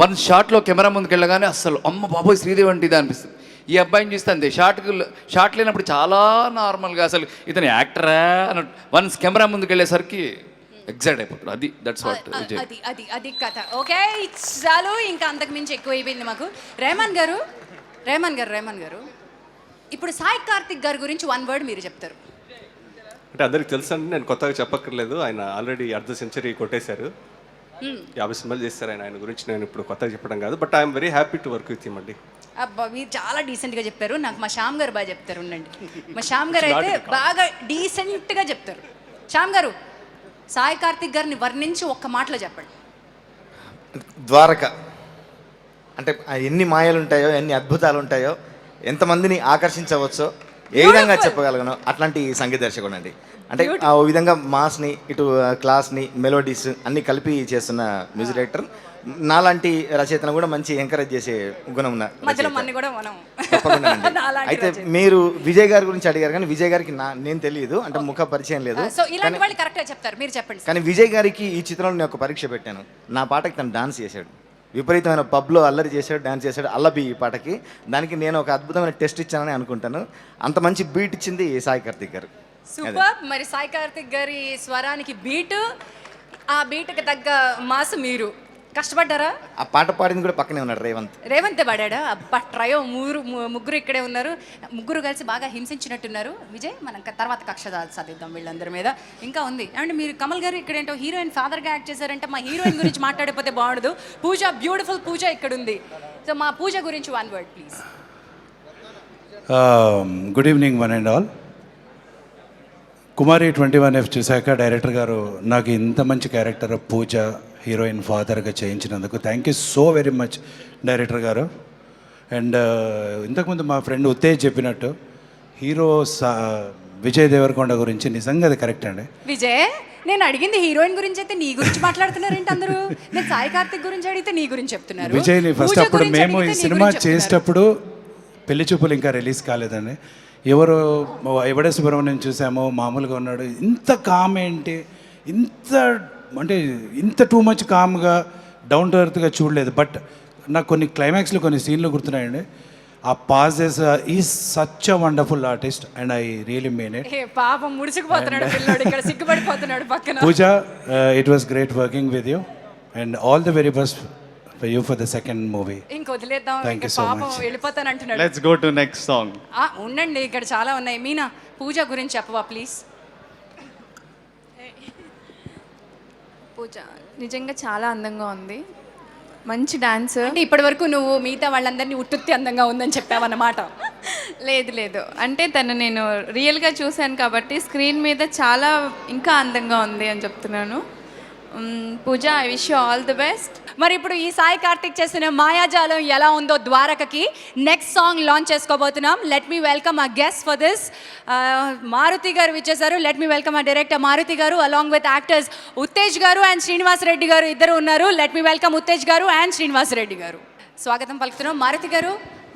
1 షార్ట్లో కెమెరా ముందుకు వెళ్ళగానే అస్సలు అమ్మ బాబోయ్ శ్రీదేవి అంటే ఇది అనిపిస్తుంది. ఈ అబ్బాయిని చూస్తే అంతే, షార్ట్ లేనప్పుడు చాలా నార్మల్గా అసలు ఇతను యాక్టరా అన్నట్టు, వన్స్ కెమెరా ముందుకు వెళ్ళేసరికి ఎగ్జైట్ అయిపోతాడు. అది దట్స్ వాట్ విజయ్. అది కథ. ఓకే, చాలు, ఇంకా అంతకు మించి ఎక్కువ అయిపోయింది మాకు. రెహమాన్ గారు, ఇప్పుడు సాయి కార్తిక్ గారి గురించి 1 వర్డ్ మీరు చెప్తారు. అంటే అందరికి తెలుసు అండి, నేను కొత్తగా చెప్పక్కర్లేదు. ఆయన ఆల్రెడీ అర్ధ సెంచరీ కొట్టేశారు, 50 సినిమాలు చేస్తారు ఆయన గురించి. నేను ఇప్పుడు కొత్తగా చెప్పడం కాదు, but I'm very happy to work with him అండి. అబ్బా, మీరు చాలా డీసెంట్గా చెప్పారు. నాకు మా శ్యామ్ గారు బాగా చెప్తారు, ఉండండి. మా శ్యామ్ గారు అయితే బాగా డీసెంట్గా చెప్తారు. శ్యామ్ గారు, సాయి కార్తిక్ గారిని వర్ణించి ఒక్క మాటలో చెప్పండి. ద్వారక అంటే ఎన్ని మాయలు ఉంటాయో, ఎన్ని అద్భుతాలు ఉంటాయో, ఎంతమందిని ఆకర్షించవచ్చో ఏ విధంగా చెప్పగలను అట్లాంటి సంగీత దర్శకుడు అండి. అంటే ఓ విధంగా మాస్ని, ఇటు క్లాస్ని, మెలోడీస్ అన్నీ కలిపి చేస్తున్న మ్యూజిక్ డైరెక్టర్. నాలాంటి రచయితను కూడా మంచి ఎంకరేజ్ చేసే గుణం ఉన్న తప్పకుండా అండి. అయితే మీరు విజయ్ గారి గురించి అడిగారు, కానీ విజయ్ గారికి నేను తెలియదు, అంటే ముఖ పరిచయం లేదు. కానీ విజయ్ గారికి ఈ చిత్రంలో నేను ఒక పరీక్ష పెట్టాను. నా పాటకి తను డాన్స్ చేశాడు, విపరీతమైన పబ్లో అల్లరి చేశాడు, డాన్స్ చేశాడు అల్లబి ఈ పాటకి. దానికి నేను ఒక అద్భుతమైన టెస్ట్ ఇచ్చానని అనుకుంటాను. అంత మంచి బీట్ ఇచ్చింది సాయి కార్తిక్ గారు. సూపర్. మరి సాయి కార్తిక్ గారి స్వరానికి బీట్, ఆ బీట్కి తగ్గ మాస్ మీరు కష్టపడ్డారా? ఆ పాట పాడింది కూడా పక్కనే ఉన్నాడు రేవంత్ పాడాడా? అబ్బా, ట్రయో ముగ్గురు ఇక్కడే ఉన్నారు. ముగ్గురు కలిసి బాగా హింసించినట్టున్నారు. విజయ్, మనం తర్వాత కక్ష సాధిద్దాం వీళ్ళందరి మీద. ఇంకా ఉంది అంటే మీరు కమల్ గారు ఇక్కడ ఏంటో హీరోయిన్ ఫాదర్గా యాక్ట్ చేశారంటే మా హీరోయిన్ గురించి మాట్లాడిపోతే బాగుండదు. పూజ, బ్యూటిఫుల్ పూజ ఇక్కడ ఉంది. సో మా పూజ గురించి 1 word please. Good evening one and all. Kumari 21F చూశాక డైరెక్టర్ గారు నాకు ఇంత మంచి క్యారెక్టర్ పూజ హీరోయిన్ ఫాదర్గా చేయించినందుకు thank you so very much director గారు. అండ్ ఇంతకుముందు మా ఫ్రెండ్ ఉత్తేజ్ చెప్పినట్టు హీరో విజయ్ దేవరకొండ గురించి నిజంగా అది కరెక్ట్ అండి. విజయ్, నేను అడిగింది హీరోయిన్ గురించి అయితే నీ గురించి మాట్లాడుతున్నారేంటి అందరూ? నేను సాయి కార్తిక్ గురించి అడిగితే నీ గురించి చెప్తున్నారు. విజయ్ని ఫస్ట్ అప్పుడు మేము ఈ సినిమా చేసేటప్పుడు పెళ్లి చూపులు ఇంకా రిలీజ్ కాలేదండి. ఎవడే సుబ్రహ్మణ్యం చూసామో మామూలుగా ఉన్నాడు, ఇంత కామ్ ఏంటి, ఇంత టూ మచ్ కామ్గా డౌన్ టు ఎర్త్గా చూడలేదు. బట్ నాకు కొన్ని క్లైమాక్స్లో కొన్ని సీన్లు గుర్తున్నాయండి. ఆ పాజెస్ is such a wonderful artist and I really mean it. పాపం ముడిసిపోతున్నాడు పిల్లోడు, ఇక్కడ సిగ్గుపడిపోతున్నాడు పక్కన. Pooja, it was great working with you and all the very best for you for the second movie. ఇంక వదిలేద్దాం, Thank you so పాపం much. వెళ్ళిపోతాను అంటున్నాడు. Let's go to next song. ఉండండి, ఇక్కడ చాలా ఉన్నాయి. మీనా, పూజ గురించి చెప్పవా ప్లీజ్. పూజ నిజంగా చాలా అందంగా ఉంది, మంచి డాన్స్. అంటే ఇప్పటి వరకు నువ్వు మిగతా వాళ్ళందరినీ ఉత్తుత్తి అందంగా ఉందని చెప్పావన్నమాట. లేదు, అంటే తను నేను రియల్గా చూశాను కాబట్టి స్క్రీన్ మీద చాలా ఇంకా అందంగా ఉంది అని చెప్తున్నాను. Pooja, I wish you all the best. మరి ఇప్పుడు ఈ సాయి కార్తిక్ చేసిన మాయాజాలం ఎలా ఉందో ద్వారకకి నెక్స్ట్ సాంగ్ లాంచ్ చేసుకోబోతున్నాం. Let me welcome a guest for this. Maruthi garu ఇచ్చేసారు. Let me welcome a director Maruthi garu along with actors Uttej గారు అండ్ శ్రీనివాస్ రెడ్డి గారు ఇద్దరు ఉన్నారు. లెట్ మీ వెల్కమ్ ఉత్తేజ్ గారు అండ్ శ్రీనివాస్ రెడ్డి గారు. స్వాగతం పలుకుతున్నాం. మారుతి గారు,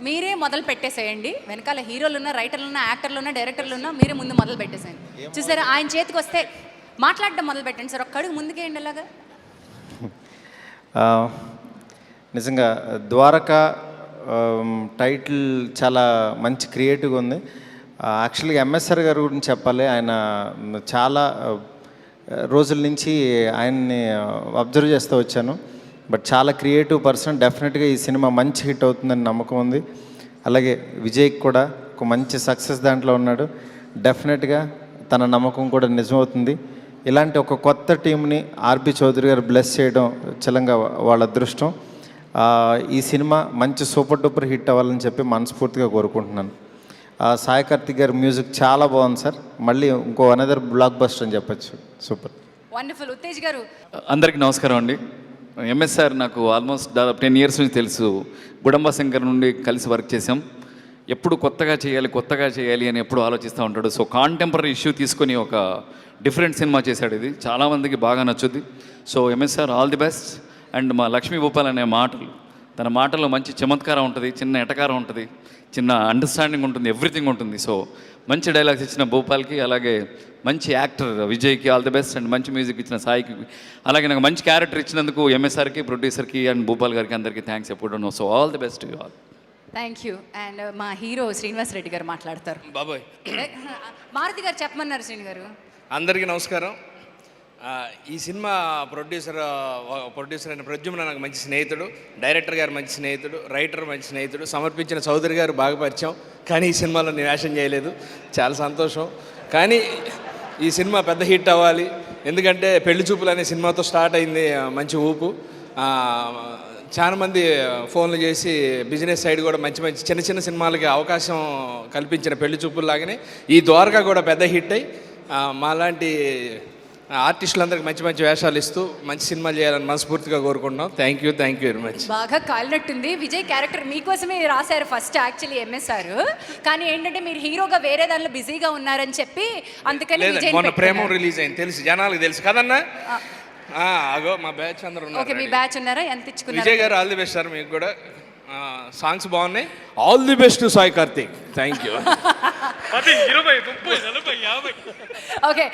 మీరే మొదలు పెట్టేసేయండి. వెనకాల హీరోలు ఉన్నా, రైటర్లు ఉన్నా, యాక్టర్లు ఉన్నా, డైరెక్టర్లు ఉన్నా, మీరే ముందు మొదలు పెట్టేసేయండి. చూసారా, ఆయన చేతికి వస్తే మాట్లాడడం మొదలు పెట్టండి సార్. ఒక్క అడుగు ముందుకేయండి అలాగా. నిజంగా ద్వారక టైటిల్ చాలా మంచి క్రియేటివ్గా ఉంది. యాక్చువల్గా ఎంఎస్ఆర్ గారి గురించి చెప్పాలి. ఆయన చాలా రోజుల నుంచి ఆయన్ని అబ్జర్వ్ చేస్తూ వచ్చాను. బట్ చాలా క్రియేటివ్ పర్సన్. డెఫినెట్గా ఈ సినిమా మంచి హిట్ అవుతుందని నమ్మకం ఉంది. అలాగే విజయ్కి కూడా ఒక మంచి సక్సెస్ దాంట్లో ఉన్నాడు. డెఫినెట్గా తన నమ్మకం కూడా నిజమవుతుంది. ఇలాంటి ఒక కొత్త టీంని ఆర్బి చౌదరి గారు బ్లెస్ చేయడం చలంగా వాళ్ళ అదృష్టం. ఈ సినిమా మంచి సూపర్ డూపర్ హిట్ అవ్వాలని చెప్పి మనస్ఫూర్తిగా కోరుకుంటున్నాను. సాయి కార్తిక్ గారి మ్యూజిక్ చాలా బాగుంది సార్. మళ్ళీ ఇంకో అనదర్ బ్లాక్ బస్టర్ అని చెప్పచ్చు. సూపర్. వండర్ఫుల్. ఉత్తేజ్ గారు. అందరికీ నమస్కారం అండి. ఎంఎస్ఆర్ నాకు ఆల్మోస్ట్ దాదాపు 10 years నుంచి తెలుసు. గుడంబ శంకర్ నుండి కలిసి వర్క్ చేసాం. ఎప్పుడు కొత్తగా చేయాలి అని ఎప్పుడు ఆలోచిస్తూ ఉంటాడు. సో కాంటెంపరీ ఇష్యూ తీసుకొని ఒక డిఫరెంట్ సినిమా చేశాడు. ఇది చాలామందికి బాగా నచ్చుద్ది. So MSR all the best. And మా లక్ష్మీ భూపాల్ అనే మాటలు, తన మాటల్లో మంచి చమత్కారం ఉంటుంది, చిన్న ఎటకారం ఉంటుంది, చిన్న అండర్స్టాండింగ్ ఉంటుంది, ఎవ్రీథింగ్ ఉంటుంది. సో మంచి డైలాగ్స్ ఇచ్చిన భూపాల్కి, అలాగే మంచి యాక్టర్ విజయ్కి ఆల్ ది బెస్ట్. అండ్ మంచి మ్యూజిక్ ఇచ్చిన సాయికి, అలాగే నాకు మంచి క్యారెక్టర్ ఇచ్చినందుకు ఎంఎస్ఆర్కి, ప్రొడ్యూసర్కి అండ్ భూపాల్ గారికి అందరికీ థ్యాంక్స్ ఎప్పుడు. So all the best you all. Thank you. And మా హీరో శ్రీనివాస్ రెడ్డి గారు మాట్లాడతారు. బాబాయ్, మారుతి గారు చెప్పమన్నారు. శ్రీని గారు. అందరికీ నమస్కారం. ఈ సినిమా ప్రొడ్యూసర్ అయిన ప్రద్యుమ్న నాకు మంచి స్నేహితుడు, డైరెక్టర్ గారు మంచి స్నేహితుడు, రైటర్ మంచి స్నేహితుడు, సమర్పించిన చౌదరి గారు బాగా పరిచయం. కానీ ఈ సినిమాలో నేను వేషం చేయలేదు, చాలా సంతోషం. కానీ ఈ సినిమా పెద్ద హిట్ అవ్వాలి, ఎందుకంటే పెళ్లి చూపులు అనే సినిమాతో స్టార్ట్ అయింది మంచి ఊపు. చాలామంది ఫోన్లు చేసి బిజినెస్ సైడ్ కూడా మంచి చిన్న చిన్న సినిమాలకి అవకాశం కల్పించిన పెళ్లి చూపుల్లాగానే ఈ ద్వారకా కూడా పెద్ద హిట్ అయ్యి మాలాంటి ఆర్టిస్టులందరికీ మంచి మంచి వేషాలు ఇస్తూ మంచి సినిమాలు చేయాలని మనస్ఫూర్తిగా కోరుకుంటున్నాం. Thank you very much. బాగా కాలినట్టుంది. విజయ్ క్యారెక్టర్ మీకోసమే రాశారు ఫస్ట్ యాక్చువల్లీ ఎంఎస్ఆర్, కానీ ఏంటంటే మీరు హీరోగా వేరే దానిలో బిజీగా ఉన్నారని చెప్పి అందుకని మొన్న ప్రేమ రిలీజ్ అయింది, తెలుసు జనాలకు తెలుసు కదన్నా. అగో మా బ్యాచ్ అందరూ ఉన్నారు. ఓకే, మీ బ్యాచ్ ఉన్నారా? ఎంత ఇచ్చుకున్నారు? విజయ్ గారు ఆల్ ది బెస్ట్ సార్. మీకు కూడా సాంగ్స్ బాగున్నాయి. All the best Sai Karthik. Thank you. Okay,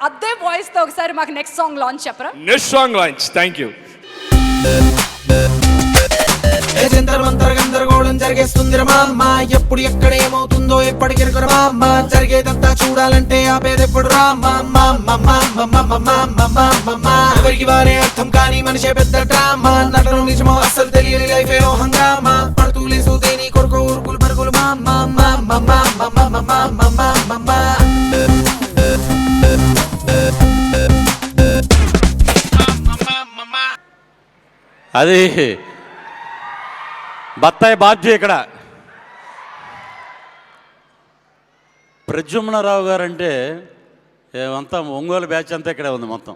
అదే వాయిస్ తో ఒకసారి మాకు నెక్స్ట్ సాంగ్ లాంచ్ చెప్పరా? Next song launch. Thank you. Jantar Mantar గందరగోళం జరిగేస్తుంది రామ్మ, ఎప్పుడు ఎక్కడ ఏమవుతుందో ఎప్పటికి రామ్మ, జరిగేదంతా చూడాలంటే ఆపేదెప్పుడు రామ్మ. ఎవరికి వారే అర్థం కానీ మనిషే పెద్ద డ్రామా, నటన నిజమో అస్సలు తెలియని లైఫ్ ఏమో హంగామా, పడుతూ లేసు దేని కొరకు ఊరుకులు పరుగులు అది బత్తాయి బాధ్య. ఇక్కడ ప్రద్యుమ్నరావు గారు అంటే అంతా ఒంగోలు బ్యాచ్ అంతా ఇక్కడే ఉంది మొత్తం.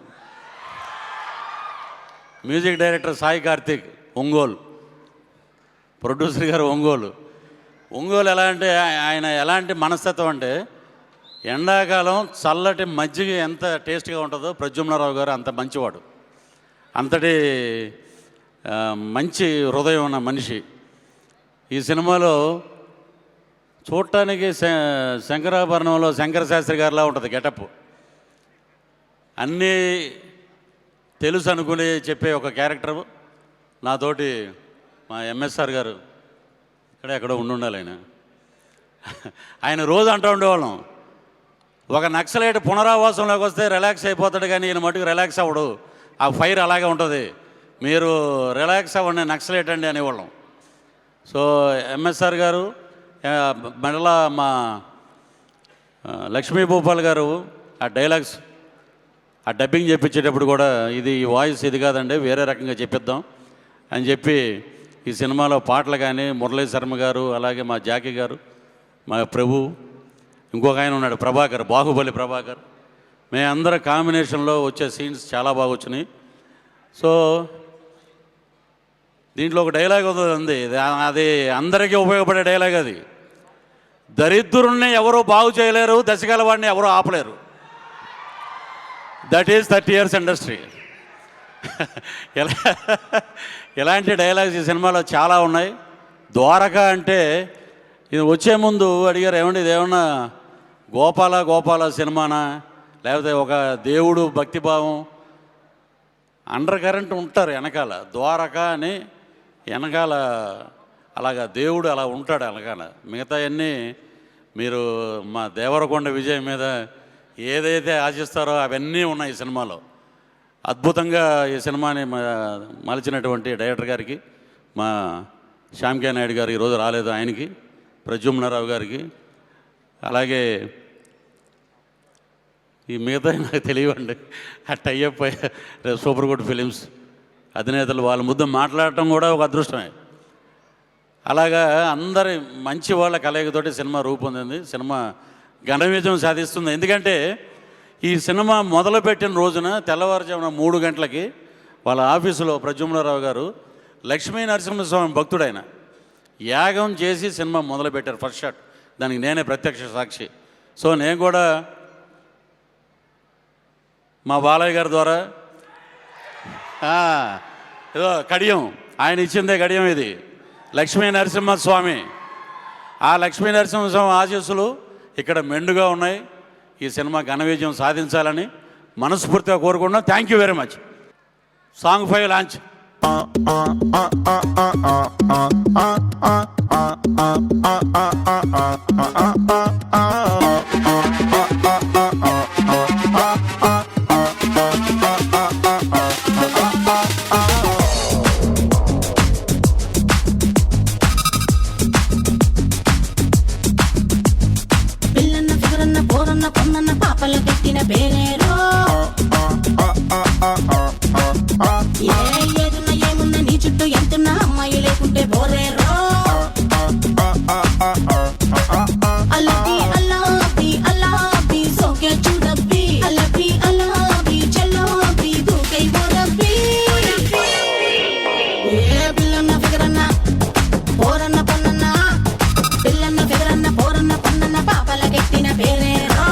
Music director Sai Karthik Ongole, producer గారు ఒంగోలు. ఎలా అంటే ఆయన ఎలాంటి మనస్తత్వం అంటే ఎండాకాలం చల్లటి మజ్జిగ ఎంత టేస్ట్గా ఉంటుందో ప్రద్యుమ్నరావు గారు అంత మంచివాడు, అంతటి మంచి హృదయం ఉన్న మనిషి. ఈ సినిమాలో చూడటానికి శంకరాభరణంలో శంకర శాస్త్రి గారిలా ఉంటుంది గెటప్. అన్నీ తెలుసు అనుకుని చెప్పే ఒక క్యారెక్టర్. నాతోటి మా ఎంఎస్ఆర్ గారు ఇక్కడే ఎక్కడో ఉండాలి. ఆయన రోజు అంటూ ఉండేవాళ్ళం, ఒక నక్సలైట్ పునరావాసంలోకి వస్తే రిలాక్స్ అయిపోతాడు కానీ ఈయన మటుకు రిలాక్స్ అవ్వడు, ఆ ఫైర్ అలాగే ఉంటుంది, మీరు రిలాక్స్ అవ్వండి నక్సలైట్ అండి అనేవాళ్ళం. సో ఎంఎస్ఆర్ గారు మరలా మా లక్ష్మీ భూపాల్ గారు ఆ డైలాగ్స్ ఆ డబ్బింగ్ చెప్పించేటప్పుడు కూడా ఇది ఈ వాయిస్ ఇది కాదండి వేరే రకంగా చెప్పిద్దాం అని చెప్పి ఈ సినిమాలో పాటలు కానీ మురళీ శర్మ గారు, అలాగే మా జాకీ గారు, మా ప్రభు, ఇంకొక ఆయన ఉన్నాడు ప్రభాకర్, బాహుబలి ప్రభాకర్, మేమందరం కాంబినేషన్లో వచ్చే సీన్స్ చాలా బాగా వచ్చినాయి. సో దీంట్లో ఒక డైలాగ్ ఉంది, అది అందరికీ ఉపయోగపడే డైలాగ్. అది దరిద్రుణ్ణి ఎవరూ బాగు చేయలేరు, దశగలవాడిని ఎవరూ ఆపలేరు. That is 30 years industry. ఇలాంటి డైలాగ్స్ ఈ సినిమాలో చాలా ఉన్నాయి. ద్వారకా అంటే ఇది వచ్చే ముందు అడిగారు, ఏమండి ఇదేమన్నా గోపాల సినిమానా, లేకపోతే ఒక దేవుడు భక్తిభావం అండర్ కరెంట్ ఉంటారు వెనకాల. ద్వారకా అని వెనకాల అలాగా దేవుడు అలా ఉంటాడు వెనకాల. మిగతా అన్నీ మీరు మా దేవరకొండ విజయ్ మీద ఏదైతే ఆశిస్తారో అవన్నీ ఉన్నాయి ఈ సినిమాలో. అద్భుతంగా ఈ సినిమాని మలిచినటువంటి డైరెక్టర్ గారికి, మా శ్యామ్ కే నాయుడు గారు ఈరోజు రాలేదు, ఆయనకి, ప్రద్యుమ్నరావు గారికి, అలాగే ఈ మిగతా నాకు తెలియవండి. ఆ టైఅప్ సూపర్ గుడ్ ఫిలిమ్స్ అధినేతలు వాళ్ళ ముద్ద మాట్లాడటం కూడా ఒక అదృష్టమే. అలాగా అందరి మంచి వాళ్ళ కలయికతోటి సినిమా రూపొందింది. సినిమా ఘన విజయం సాధిస్తుంది. ఎందుకంటే ఈ సినిమా మొదలుపెట్టిన రోజున తెల్లవారుజామున 3 గంటలకి వాళ్ళ ఆఫీసులో ప్రద్యుమ్నరావు గారు లక్ష్మీ నరసింహస్వామి భక్తుడైన యాగం చేసి సినిమా మొదలుపెట్టారు ఫస్ట్ షాట్. దానికి నేనే ప్రత్యక్ష సాక్షి. సో నేను కూడా మా బాలయ్య గారి ద్వారా ఏదో కడియం, ఆయన ఇచ్చిందే కడియం ఇది, లక్ష్మీ నరసింహస్వామి. ఆ లక్ష్మీ నరసింహస్వామి ఆశీస్సులు ఇక్కడ మెండుగా ఉన్నాయి. ఈ సినిమా ఘన విజయం సాధించాలని మనస్ఫూర్తిగా కోరుకుంటున్నాం. Thank you very much. Song 5 launch. పిల్లన్న ఫిగరన్న పోరన్న పొన్నన్న పాపల పెట్టిన పేరేరో ఏదున్న ఏమున్న నీ చుట్టూ ఎంతున్న అమ్మాయి లేకుంటే బోరేరో అల్లబి అల్లాబి అల్లాబి సోకే చూడబ్బి అల్లబి అల్లాబి చల్లాబి దూకై బోరబ్బి ఏ పిల్లన్న ఫిగరన్న పోరన్న పొన్నన్న పిల్లన్న ఫిగరన్న పోరన్న పొన్నన్న పాపల పెట్టిన పేరేరో.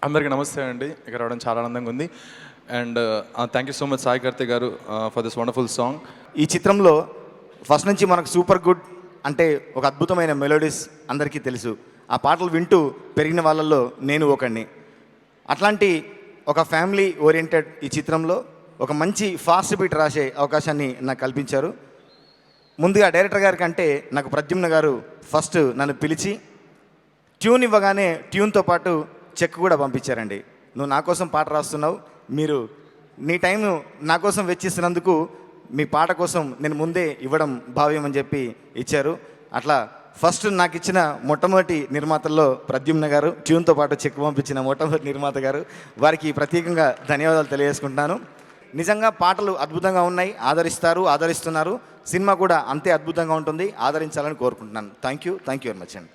అందరికీ నమస్తే అండి. ఇక్కడ రావడం చాలా ఆనందంగా ఉంది. And thank you so much Sai Karthik గారు ఫర్ దిస్ వండర్ఫుల్ సాంగ్. ఈ చిత్రంలో ఫస్ట్ నుంచి మనకు సూపర్ గుడ్ అంటే ఒక అద్భుతమైన మెలోడీస్ అందరికీ తెలుసు. ఆ పాటలు వింటూ పెరిగిన వాళ్ళల్లో నేను ఒకడిని. అట్లాంటి ఒక ఫ్యామిలీ ఓరియంటెడ్ ఈ చిత్రంలో ఒక మంచి ఫాస్ట్ బీట్ రాసే అవకాశాన్ని నాకు కల్పించారు. ముందుగా డైరెక్టర్ గారి కంటే నాకు ప్రద్యుమ్న గారు ఫస్ట్ నన్ను పిలిచి ట్యూన్ ఇవ్వగానే ట్యూన్తో పాటు చెక్ కూడా పంపించారండి. నువ్వు నా కోసం పాట రాస్తున్నావు, మీరు నీ టైం నా కోసం వెచ్చిస్తున్నందుకు మీ పాట కోసం నేను ముందే ఇవ్వడం భావ్యం అని చెప్పి ఇచ్చారు. అట్లా ఫస్ట్ నాకు ఇచ్చిన మొట్టమొదటి నిర్మాతల్లో ప్రద్యుమ్న గారు, ట్యూన్తో పాటు చెక్ పంపించిన మొట్టమొదటి నిర్మాత గారు, వారికి ప్రత్యేకంగా ధన్యవాదాలు తెలియజేసుకుంటున్నాను. నిజంగా పాటలు అద్భుతంగా ఉన్నాయి, ఆదరిస్తున్నారు. సినిమా కూడా అంతే అద్భుతంగా ఉంటుంది, ఆదరించాలని కోరుకుంటున్నాను. థ్యాంక్ యూ వెరీ మచ్ అండి.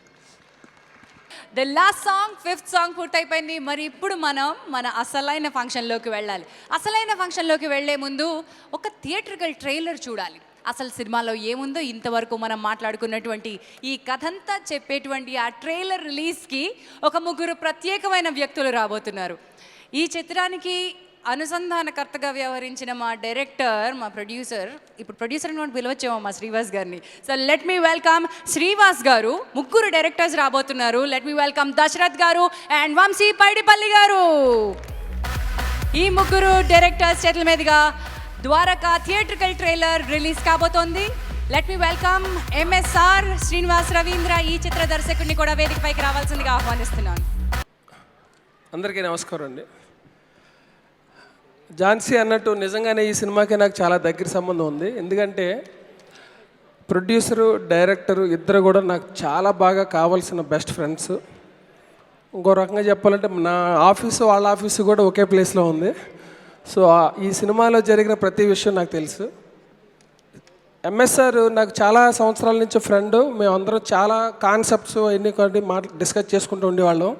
The last song 5th song పూర్తయిపోయింది. మరి ఇప్పుడు మనం మన అసలైన ఫంక్షన్లోకి వెళ్ళాలి. అసలైన ఫంక్షన్లోకి వెళ్లే ముందు ఒక థియేట్రికల్ ట్రైలర్ చూడాలి. అసలు సినిమాలో ఏముందో ఇంతవరకు మనం మాట్లాడుకున్నటువంటి ఈ కథంతా చెప్పేటువంటి ఆ ట్రైలర్ రిలీజ్కి ఒక 3 ప్రత్యేకమైన వ్యక్తులు రాబోతున్నారు. ఈ చిత్రానికి అనుసంధానకర్తగా వ్యవహరించిన మా డైరెక్టర్, మా ప్రొడ్యూసర్, ఇప్పుడు ప్రొడ్యూసర్ అని పిలవచ్చేమో మా శ్రీవాస్ గారిని. So let me welcome Srivas గారు. 3 డైరెక్టర్స్ రాబోతున్నారు. లెట్ మీ వెల్కమ్ దశరథ్ గారు అండ్ వంశీ పైడిపల్లి గారు. ఈ 3 డైరెక్టర్స్ చేతుల మీదుగా ద్వారకా థియేట్రికల్ ట్రైలర్ రిలీజ్ కాబోతోంది. Let me welcome MSR Srinivas Ravindra, ఈ చిత్ర దర్శకుడిని కూడా వేదికపైకి రావాల్సిందిగా ఆహ్వానిస్తున్నాను. అందరికీ నమస్కారం అండి. ఝాన్సీ అన్నట్టు నిజంగానే ఈ సినిమాకి నాకు చాలా దగ్గర సంబంధం ఉంది. ఎందుకంటే ప్రొడ్యూసరు, డైరెక్టరు ఇద్దరు కూడా నాకు చాలా బాగా కావాల్సిన బెస్ట్ ఫ్రెండ్స్. ఇంకో రకంగా చెప్పాలంటే నా ఆఫీసు వాళ్ళ ఆఫీసు కూడా ఒకే ప్లేస్లో ఉంది. సో ఈ సినిమాలో జరిగిన ప్రతి విషయం నాకు తెలుసు. ఎంఎస్ఆర్ నాకు చాలా సంవత్సరాల నుంచి ఫ్రెండ్. మేమందరం చాలా కాన్సెప్ట్స్ అన్నీ కొన్ని డిస్కస్ చేసుకుంటూ ఉండేవాళ్ళం.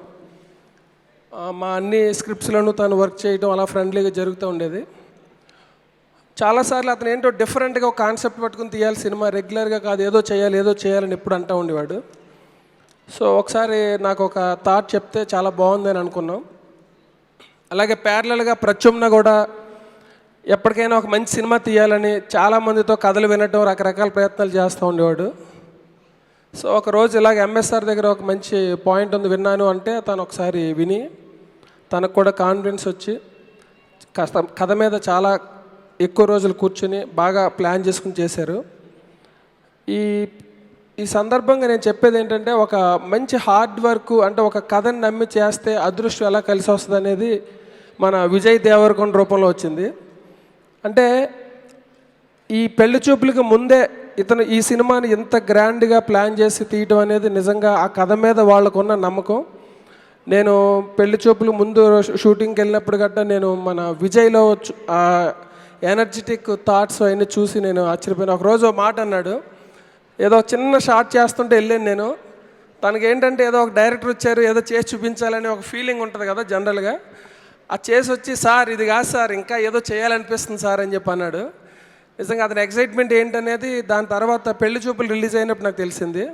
మా అన్ని స్క్రిప్ట్స్లోనూ తను వర్క్ చేయడం అలా ఫ్రెండ్లీగా జరుగుతూ ఉండేది. చాలాసార్లు అతను ఏంటో డిఫరెంట్గా ఒక కాన్సెప్ట్ పట్టుకుని తీయాలి సినిమా, రెగ్యులర్గా కాదు ఏదో చేయాలని ఎప్పుడు అంటూ ఉండేవాడు. సో ఒకసారి నాకు ఒక థాట్ చెప్తే చాలా బాగుందని అనుకున్నాం. అలాగే ప్యారలల్గా ప్రత్యుమ్న కూడా ఎప్పటికైనా ఒక మంచి సినిమా తీయాలని చాలామందితో కథలు వినటం, రకరకాల ప్రయత్నాలు చేస్తూ ఉండేవాడు. సో ఒకరోజు ఇలాగ ఎంఎస్ఆర్ దగ్గర ఒక మంచి పాయింట్ ఉంది విన్నాను అంటే తను ఒకసారి విని తనకు కూడా కాన్ఫిడెన్స్ వచ్చి కథ మీద చాలా ఎక్కువ రోజులు కూర్చుని బాగా ప్లాన్ చేసుకుని చేశారు. ఈ సందర్భంగా నేను చెప్పేది ఏంటంటే ఒక మంచి హార్డ్ వర్క్ అంటే ఒక కథని నమ్మి చేస్తే అదృష్టం ఎలా కలిసి వస్తుంది అనేది మన విజయ్ దేవరకొండ రూపంలో వచ్చింది. అంటే ఈ పెళ్లి చూపులకి ముందే ఇతను ఈ సినిమాని ఇంత గ్రాండ్గా ప్లాన్ చేసి తీయటం అనేది నిజంగా ఆ కథ మీద వాళ్ళకున్న నమ్మకం. నేను పెళ్లి చూపులు ముందు షూటింగ్కి వెళ్ళినప్పుడు గట్టా నేను మన విజయ్లో ఆ ఎనర్జెటిక్ థాట్స్ అవన్నీ చూసి నేను ఆశ్చర్యపోయాను. ఒకరోజు ఒక మాట అన్నాడు, ఏదో చిన్న షార్ట్ చేస్తుంటే వెళ్ళాను నేను. తనకి ఏంటంటే ఏదో ఒక డైరెక్టర్ వచ్చారు, ఏదో చేసి చూపించాలని ఒక ఫీలింగ్ ఉంటుంది కదా జనరల్గా. అది చేసి వచ్చి, సార్ ఇది కాదు సార్, ఇంకా ఏదో చేయాలనిపిస్తుంది సార్ అని చెప్పి అన్నాడు. నిజంగా అతని ఎక్సైట్మెంట్ ఏంటనేది దాని తర్వాత పెళ్లి చూపులు రిలీజ్ అయినప్పుడు నాకు తెలిసింది.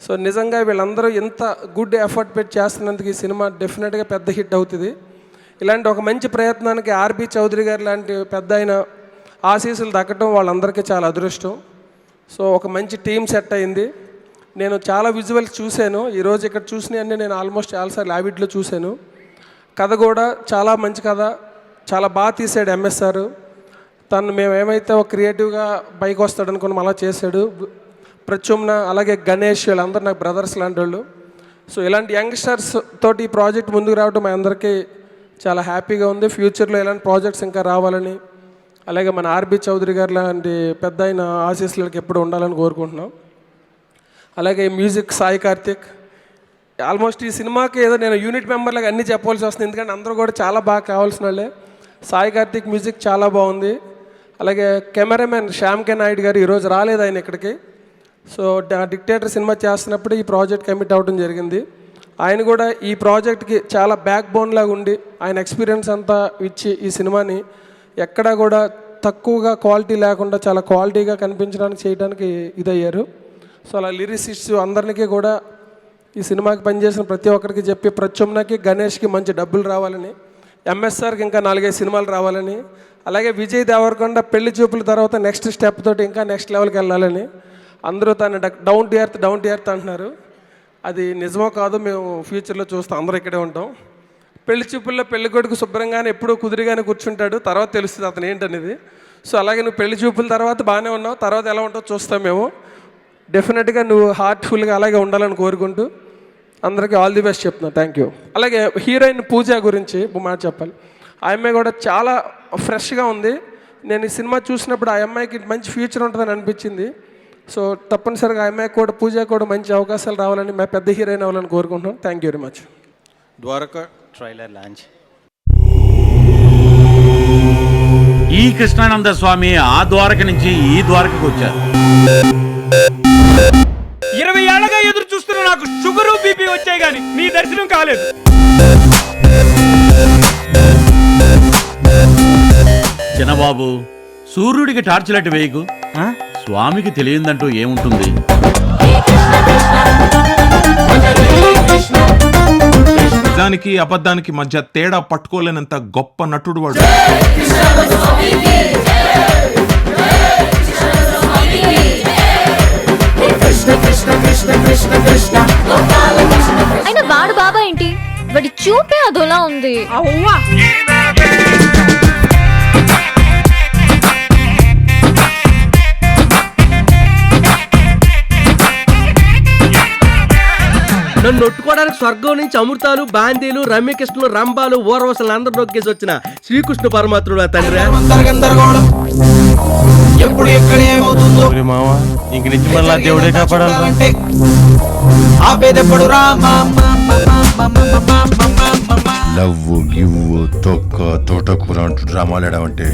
సో నిజంగా వీళ్ళందరూ ఎంత గుడ్ ఎఫర్ట్ పెట్టి చేస్తున్నందుకు ఈ సినిమా డెఫినెట్గా పెద్ద హిట్ అవుతుంది. ఇలాంటి ఒక మంచి ప్రయత్నానికి ఆర్బి చౌదరి గారు లాంటి పెద్ద ఆయన ఆశీస్సులు దక్కడం వాళ్ళందరికీ చాలా అదృష్టం. సో ఒక మంచి టీం సెట్ అయింది. నేను చాలా విజువల్స్ చూశాను. ఈరోజు ఇక్కడ చూసినవన్నీ నేను ఆల్మోస్ట్ చాలాసార్లు యావిడ్లో చూశాను. కథ కూడా చాలా మంచి కథ, చాలా బాగా తీసాడు ఎంఎస్ఆర్. తను మేము ఏమైతే ఒక క్రియేటివ్గా పైకి వస్తాడు అనుకున్నాం అలా చేశాడు. ప్రత్యుమ్న అలాగే గణేష్ వీళ్ళందరూ నాకు బ్రదర్స్ లాంటి వాళ్ళు. సో ఇలాంటి యంగ్స్టర్స్ తోటి ఈ ప్రాజెక్ట్ ముందుకు రావడం మా అందరికీ చాలా హ్యాపీగా ఉంది. ఫ్యూచర్లో ఇలాంటి ప్రాజెక్ట్స్ ఇంకా రావాలని, అలాగే మన ఆర్బి చౌదరి గారు లాంటి పెద్ద ఆయన ఆశీస్సులకి ఎప్పుడు ఉండాలని కోరుకుంటున్నాం. అలాగే మ్యూజిక్ సాయి కార్తిక్. ఆల్మోస్ట్ ఈ సినిమాకి ఏదో నేను యూనిట్ మెంబర్లాగా అన్నీ చెప్పవలసి వస్తుంది, ఎందుకంటే అందరూ కూడా చాలా బాగా కావాల్సిన వాళ్ళే. సాయి కార్తిక్ మ్యూజిక్ చాలా బాగుంది. అలాగే కెమెరామెన్ శ్యామ్ కే నాయుడు గారు ఈరోజు రాలేదు ఆయన ఇక్కడికి. సో డిక్టేటర్ సినిమా చేస్తున్నప్పుడు ఈ ప్రాజెక్ట్ కమిట్ అవ్వడం జరిగింది. ఆయన కూడా ఈ ప్రాజెక్ట్కి చాలా బ్యాక్ బోన్ లాగా ఉండి ఆయన ఎక్స్పీరియన్స్ అంతా ఇచ్చి ఈ సినిమాని ఎక్కడా కూడా తక్కువగా క్వాలిటీ లేకుండా చాలా క్వాలిటీగా కనిపించడానికి చేయడానికి ఇదయ్యారు. సో అలా లిరిసిస్ట్స్ అందరికీ కూడా ఈ సినిమాకి పనిచేసిన ప్రతి ఒక్కరికి చెప్పి ప్రత్యుమ్నకి గణేష్కి మంచి డబ్బులు రావాలని, ఎంఎస్ఆర్కి ఇంకా 4-5 సినిమాలు రావాలని, అలాగే విజయ్ దేవరకొండ పెళ్లి చూపుల తర్వాత నెక్స్ట్ స్టెప్ తోటి ఇంకా నెక్స్ట్ లెవెల్కి వెళ్ళాలని. అందరూ తను డౌన్ టు ఎర్త్ అంటున్నారు. అది నిజమో కాదో మేము ఫ్యూచర్లో చూస్తాం, అందరూ ఇక్కడే ఉంటాం. పెళ్లి చూపుల్లో పెళ్లి కొడుకు శుభ్రంగానే ఎప్పుడూ కుదిరిగానే కూర్చుంటాడు, తర్వాత తెలుస్తుంది అతను ఏంటనేది. సో అలాగే నువ్వు పెళ్లి చూపుల తర్వాత బాగానే ఉన్నావు, తర్వాత ఎలా ఉంటావు చూస్తాం మేము. డెఫినెట్గా నువ్వు హార్ట్ఫుల్గా అలాగే ఉండాలని కోరుకుంటూ అందరికీ ఆల్ ది బెస్ట్ చెప్తున్నాను. Thank you. అలాగే హీరోయిన్ పూజ గురించి ఒక మాట చెప్పాలి. ఆ అమ్మాయి కూడా చాలా ఫ్రెష్గా ఉంది. నేను ఈ సినిమా చూసినప్పుడు ఆ అమ్మాయికి మంచి ఫ్యూచర్ ఉంటుందని అనిపించింది. సో తప్పనిసరిగా ఆ అమ్మాయికి కూడా పూజ కూడా మంచి అవకాశాలు రావాలని, మా పెద్ద హీరోయిన్ అవ్వాలని కోరుకుంటున్నాను. Thank you very much. Dwaraka trailer launch. ఈ కృష్ణానంద స్వామి ఆ ద్వారక నుంచి ఈ ద్వారకకు వచ్చారు. 20 ఏళ్ళగా ఎదురు చూస్తున్న నాకు షుగరు బీపీ వచ్చాయి కానీ నీ దర్శనం కాలేదు. చిన్నబాబు, సూర్యుడికి టార్చ్ లైట్ వేయకు, స్వామికి తెలియదంటూ ఏముంటుంది? నిజానికి అబద్ధానికి మధ్య తేడా పట్టుకోలేనంత గొప్ప నటుడు వాడు. అయినా వాడు బాబా ఏంటి, వాడి చూపే అదోలా ఉంది. నన్ను నొట్టుకోవడానికి స్వర్గం నుంచి అమృతాలు, బాందీలు, రమ్యకృష్ణులు, రంభాలు, ఊర్వశలు అందరూ నొక్కేసి వచ్చిన శ్రీకృష్ణ పరమాత్ముడు తండ్రి. ఎప్పుడు ఎక్కడ ఏమవుతుందో మావా, ఇంక నుంచి మళ్ళా దేవుడే కాపాడాలి. ఆపేదెప్పుడు రా లవ్వు గివ్వు తొక్క తోటకూర అంటూ డ్రామాలు ఆడామంటే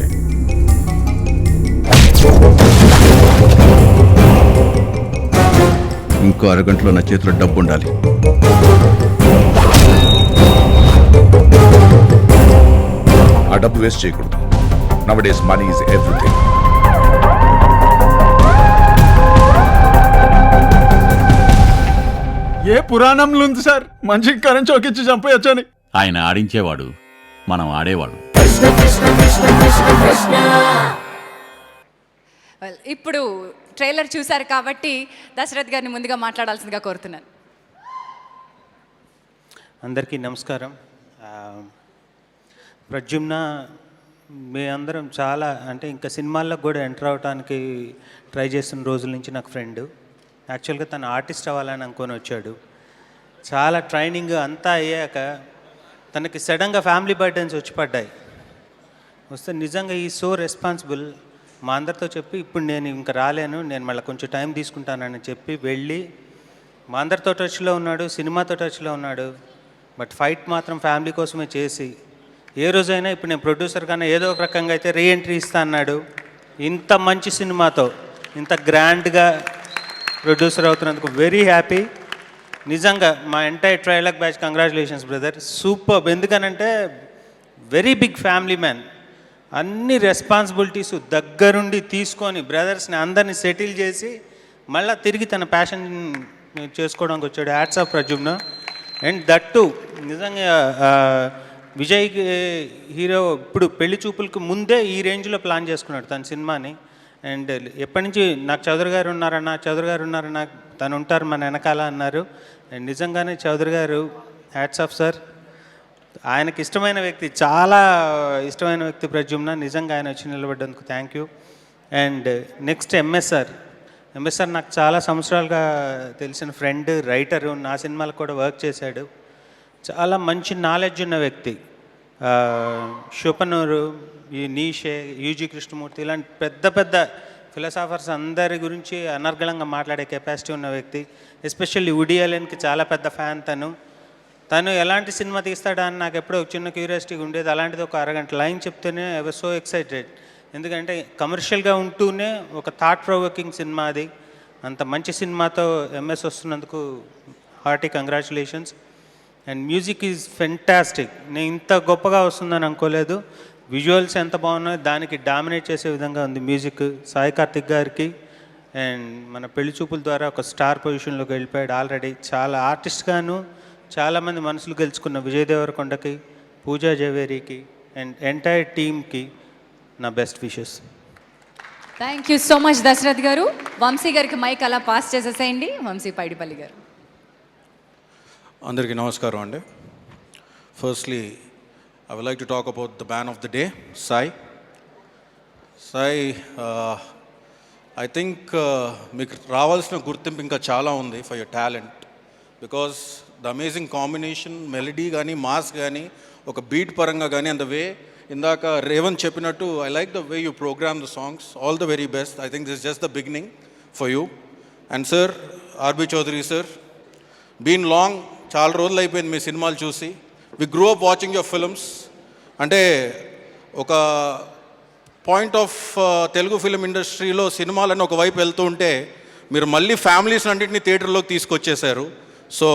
ఇంకో అరగంటలో నా చేతిలో డబ్బు ఉండాలి. ఆ డబ్బు వేస్ట్ చేయకూడదు. Nowadays money is everything. ఏ పురాణంలో ఉంది సార్ మనిషికి కరెంట్ చౌకిచ్చి చంపేయచ్చని? ఆయన ఆడించేవాడు, మనం ఆడేవాడు. ఇప్పుడు ట్రైలర్ చూశారు కాబట్టి దశరథ్ గారిని ముందుగా మాట్లాడాల్సిందిగా కోరుతున్నాను. అందరికీ నమస్కారం. ప్రద్యుమ్న మీ అందరం చాలా అంటే ఇంకా సినిమాల్లో కూడా ఎంటర్ అవడానికి ట్రై చేస్తున్న రోజుల నుంచి నాకు ఫ్రెండ్. యాక్చువల్గా తను ఆర్టిస్ట్ అవ్వాలని అనుకొని వచ్చాడు. చాలా ట్రైనింగ్ అంతా అయ్యాక తనకి సడన్గా ఫ్యామిలీ బర్డెన్స్ వచ్చి పడ్డాయి. వస్తే నిజంగా ఈ సో రెస్పాన్సిబుల్. మా అందరితో చెప్పి ఇప్పుడు నేను ఇంకా రాలేను, నేను మళ్ళీ కొంచెం టైం తీసుకుంటానని చెప్పి వెళ్ళి మా అందరితో టచ్లో ఉన్నాడు, సినిమాతో టచ్లో ఉన్నాడు. బట్ ఫైట్ మాత్రం ఫ్యామిలీ కోసమే చేసి ఏ రోజైనా ఇప్పుడు నేను ప్రొడ్యూసర్ కన్నా ఏదో ఒక రకంగా అయితే రీఎంట్రీ ఇస్తా అన్నాడు. ఇంత మంచి సినిమాతో ఇంత గ్రాండ్గా ప్రొడ్యూసర్ అవుతున్నందుకు వెరీ హ్యాపీ. నిజంగా మా entire trailer batch congratulations brother, super. ఎందుకనంటే వెరీ బిగ్ ఫ్యామిలీ మ్యాన్, అన్ని రెస్పాన్సిబిలిటీస్ దగ్గరుండి తీసుకొని బ్రదర్స్ని అందరినీ సెటిల్ చేసి మళ్ళీ తిరిగి తన ప్యాషన్ చేసుకోవడానికి వచ్చాడు. Hats off Pradyumna. And that to నిజంగా విజయ్కి హీరో ఇప్పుడు పెళ్లి చూపులకు ముందే ఈ రేంజ్లో ప్లాన్ చేసుకున్నాడు తన సినిమాని. అండ్ ఎప్పటి నుంచి నాకు చౌదరి గారు ఉన్నారన్నా తను ఉంటారు మన వెనకాల అన్నారు. అండ్ నిజంగానే చౌదరి గారు హ్యాట్స్ ఆఫ్ సార్. ఆయనకి ఇష్టమైన వ్యక్తి, చాలా ఇష్టమైన వ్యక్తి ప్రద్యుమ్న. నిజంగా ఆయన వచ్చి నిలబడ్డందుకు thank you. And next MSR నాకు చాలా సంవత్సరాలుగా తెలిసిన ఫ్రెండ్, రైటరు, నా సినిమాలకు కూడా వర్క్ చేశాడు. చాలా మంచి నాలెడ్జ్ ఉన్న వ్యక్తి. షోపనూరు, ఈ నీషే, యూజీ కృష్ణమూర్తి ఇలాంటి పెద్ద పెద్ద ఫిలాసాఫర్స్ అందరి గురించి అనర్గళంగా మాట్లాడే కెపాసిటీ ఉన్న వ్యక్తి. ఎస్పెషల్లీ వుడీ అలెన్కి చాలా పెద్ద ఫ్యాన్ తను ఎలాంటి సినిమా తీస్తాడా అని నాకు ఎప్పుడో చిన్న క్యూరియాసిటీగా ఉండేది. అలాంటిది ఒక అరగంట లైన్ చెప్తేనే ఐ వాజ్ సో ఎక్సైటెడ్. ఎందుకంటే కమర్షియల్గా ఉంటూనే ఒక థాట్ ప్రొవోకింగ్ సినిమా అది. అంత మంచి సినిమాతో ఎంఎస్ వస్తున్నందుకు hearty congratulations. And music is fantastic. నేను ఇంత గొప్పగా వస్తుందని అనుకోలేదు. విజువల్స్ ఎంత బాగున్నాయో దానికి డామినేట్ చేసే విధంగా ఉంది మ్యూజిక్. సాయి కార్తిక్ గారికి అండ్ మన పెళ్లి చూపుల ద్వారా ఒక స్టార్ పొజిషన్లోకి వెళ్ళిపోయాడు ఆల్రెడీ. చాలా ఆర్టిస్ట్గాను చాలామంది మనసులు గెలుచుకున్న విజయ్ దేవరకొండకి, పూజా జవేరికి అండ్ ఎంటైర్ టీమ్కి నా best wishes. Thank you so much Dashrath గారు. వంశీ గారికి మైక్ అలా పాస్ చేసేసేయండి. వంశీ పైడిపల్లి గారు. అందరికీ నమస్కారం అండి. Firstly I would like to talk about the man of the day, Sai. I think మీకు రావాల్సిన గుర్తింపు ఇంకా చాలా ఉంది for your talent. Because the amazing combination, melody కానీ, మాస్ కానీ, ఒక బీట్ పరంగా కానీ, అండ్ ద వే ఇందాక రేవంత్ చెప్పినట్టు I like the way you program the songs. All the very best. I think this just the beginning for you. And sir, RB Chowdary sir, been long, చాలా రోజులు అయిపోయింది మీ సినిమాలు చూసి. We grew up watching your films. అంటే ఒక పాయింట్ ఆఫ్ తెలుగు ఫిలిం ఇండస్ట్రీలో సినిమాలని ఒకవైపు వెళ్తూ ఉంటే మీరు మళ్ళీ ఫ్యామిలీస్ అన్నింటినీ థియేటర్లోకి తీసుకొచ్చేశారు. సో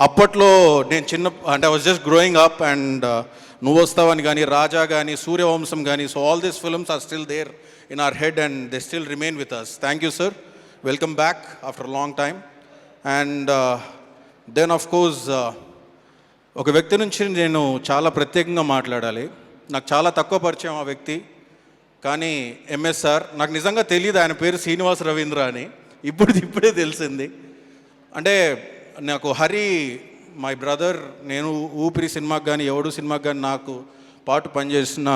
అప్పట్లో నేను అంటే I was just growing up. And Nuvvu Vastavani కానీ, రాజా కానీ, సూర్యవంశం కానీ, so all these films are still there in our head and they still remain with us. Thank you sir. Welcome back after long time. And then of course ఒక వ్యక్తి నుంచి నేను చాలా ప్రత్యేకంగా మాట్లాడాలి. నాకు చాలా తక్కువ పరిచయం ఆ వ్యక్తి, కానీ ఎంఎస్ఆర్. నాకు నిజంగా తెలియదు ఆయన పేరు శ్రీనివాస్ రవీంద్ర అని. ఇప్పుడే తెలిసింది. అంటే నాకు హరి, మై బ్రదర్, నేను ఊపిరి సినిమాకి కానీ, ఎవడు సినిమాకి కానీ నాకు పాటు పనిచేసిన,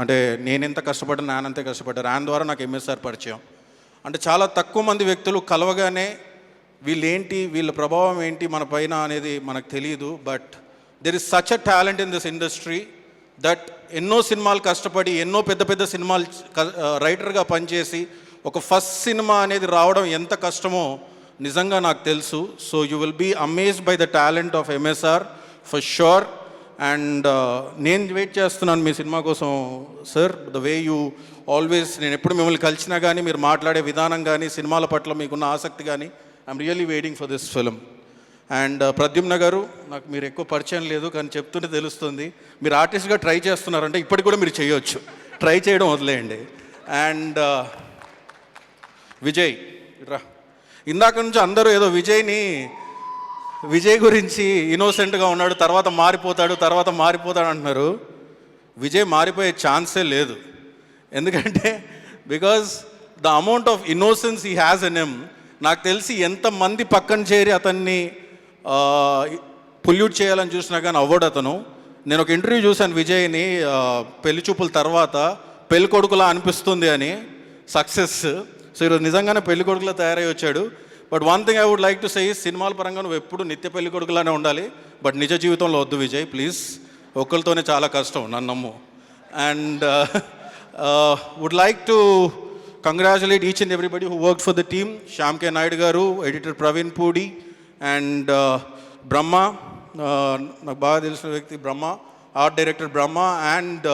అంటే నేనెంత కష్టపడ్డా నానంతే కష్టపడ్డారు. ఆయన ద్వారా నాకు ఎంఎస్ఆర్ పరిచయం. అంటే చాలా తక్కువ మంది వ్యక్తులు కలవగానే వీళ్ళేంటి, వీళ్ళ ప్రభావం ఏంటి మన పైన అనేది మనకు తెలియదు. But there is such a talent in this industry that ఎన్నో సినిమాలు కష్టపడి, ఎన్నో పెద్ద పెద్ద సినిమాలు రైటర్గా పనిచేసి ఒక ఫస్ట్ సినిమా అనేది రావడం ఎంత కష్టమో నిజంగా నాకు తెలుసు. So you will be amazed by the talent of MSR for sure. And నేను వెయిట్ చేస్తున్నాను మీ సినిమా కోసం sir. The way you always, నేను ఎప్పుడు మిమ్మల్ని కలిసినా కానీ మీరు మాట్లాడే విధానం కానీ, సినిమాల పట్ల మీకున్న ఆసక్తి కానీ, I'm really waiting for this film. And Pradyumna గారు, నాకు మీరు ఎక్కువ పరిచయం లేదు కానీ చెప్తుంటే తెలుస్తుంది మీరు ఆర్టిస్ట్గా ట్రై చేస్తున్నారంటే ఇప్పటికి కూడా మీరు చేయొచ్చు. ట్రై చేయడం వదిలేయండి. అండ్ విజయ్ రా, ఇందాక నుంచి అందరూ ఏదో విజయ్ గురించి ఇన్నోసెంట్గా ఉన్నాడు, తర్వాత మారిపోతాడు అంటున్నారు. విజయ్ మారిపోయే ఛాన్సే లేదు. ఎందుకంటే because the amount of innocence he has in him. నాకు తెలిసి ఎంతమంది పక్కన చేరి అతన్ని పొల్యూట్ చేయాలని చూసినా కానీ అవ్వడు అతను. నేను ఒక ఇంటర్వ్యూ చూశాను విజయ్ని, పెళ్లి చూపుల తర్వాత పెళ్లి కొడుకులా అనిపిస్తుంది అని. సక్సెస్. సో ఈరోజు నిజంగానే పెళ్లి కొడుకులా తయారై వచ్చాడు. But one thing I would like to say, సినిమాల పరంగా నువ్వు ఎప్పుడు నిత్య పెళ్లి కొడుకులానే ఉండాలి. బట్ నిజ జీవితంలో వద్దు విజయ్, ప్లీజ్. ఒక్కరితోనే చాలా కష్టం, నన్ను నమ్ము. And would like to congratulate each and everybody who worked for the team. Shyam K. Naidu garu, editor Praveen Pudi, and Brahma, నాకు బాగా తెలిసిన వ్యక్తి Brahma, art director Brahma. And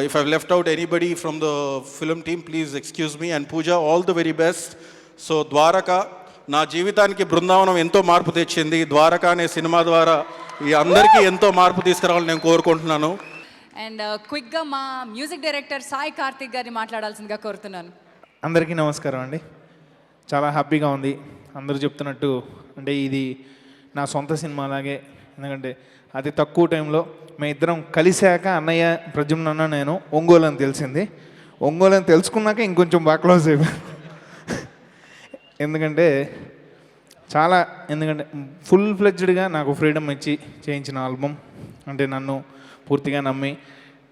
if I left out anybody from the film team, please excuse me. And Pooja, all the very best. So Dwaraka నా జీవితానికి బృందావనం ఎంతో మార్పు తెచ్చింది. ద్వారక అనే సినిమా ద్వారా ఈ అందరికీ ఎంతో మార్పు తీసుకురావాలని నేను కోరుకుంటున్నాను. అండ్ క్విక్గా మా మ్యూజిక్ డైరెక్టర్ సాయి కార్తిక్ గారిని మాట్లాడాల్సిందిగా కోరుతున్నాను. అందరికీ నమస్కారం అండి. చాలా హ్యాపీగా ఉంది. అందరూ చెప్తున్నట్టు అంటే ఇది నా సొంత సినిమా లాగే. ఎందుకంటే అతి తక్కువ టైంలో మేము ఇద్దరం కలిశాక అన్నయ్య, ప్రజుమ్నన్న, నేను ఒంగోలు అని తెలిసింది. ఒంగోలు అని తెలుసుకున్నాక ఇంకొంచెం బాగా క్లోజ్ అయిపోయాను. ఎందుకంటే ఫుల్ ఫ్లెడ్జ్డ్గా నాకు ఫ్రీడమ్ ఇచ్చి చేయించిన ఆల్బమ్. అంటే నన్ను పూర్తిగా నమ్మి,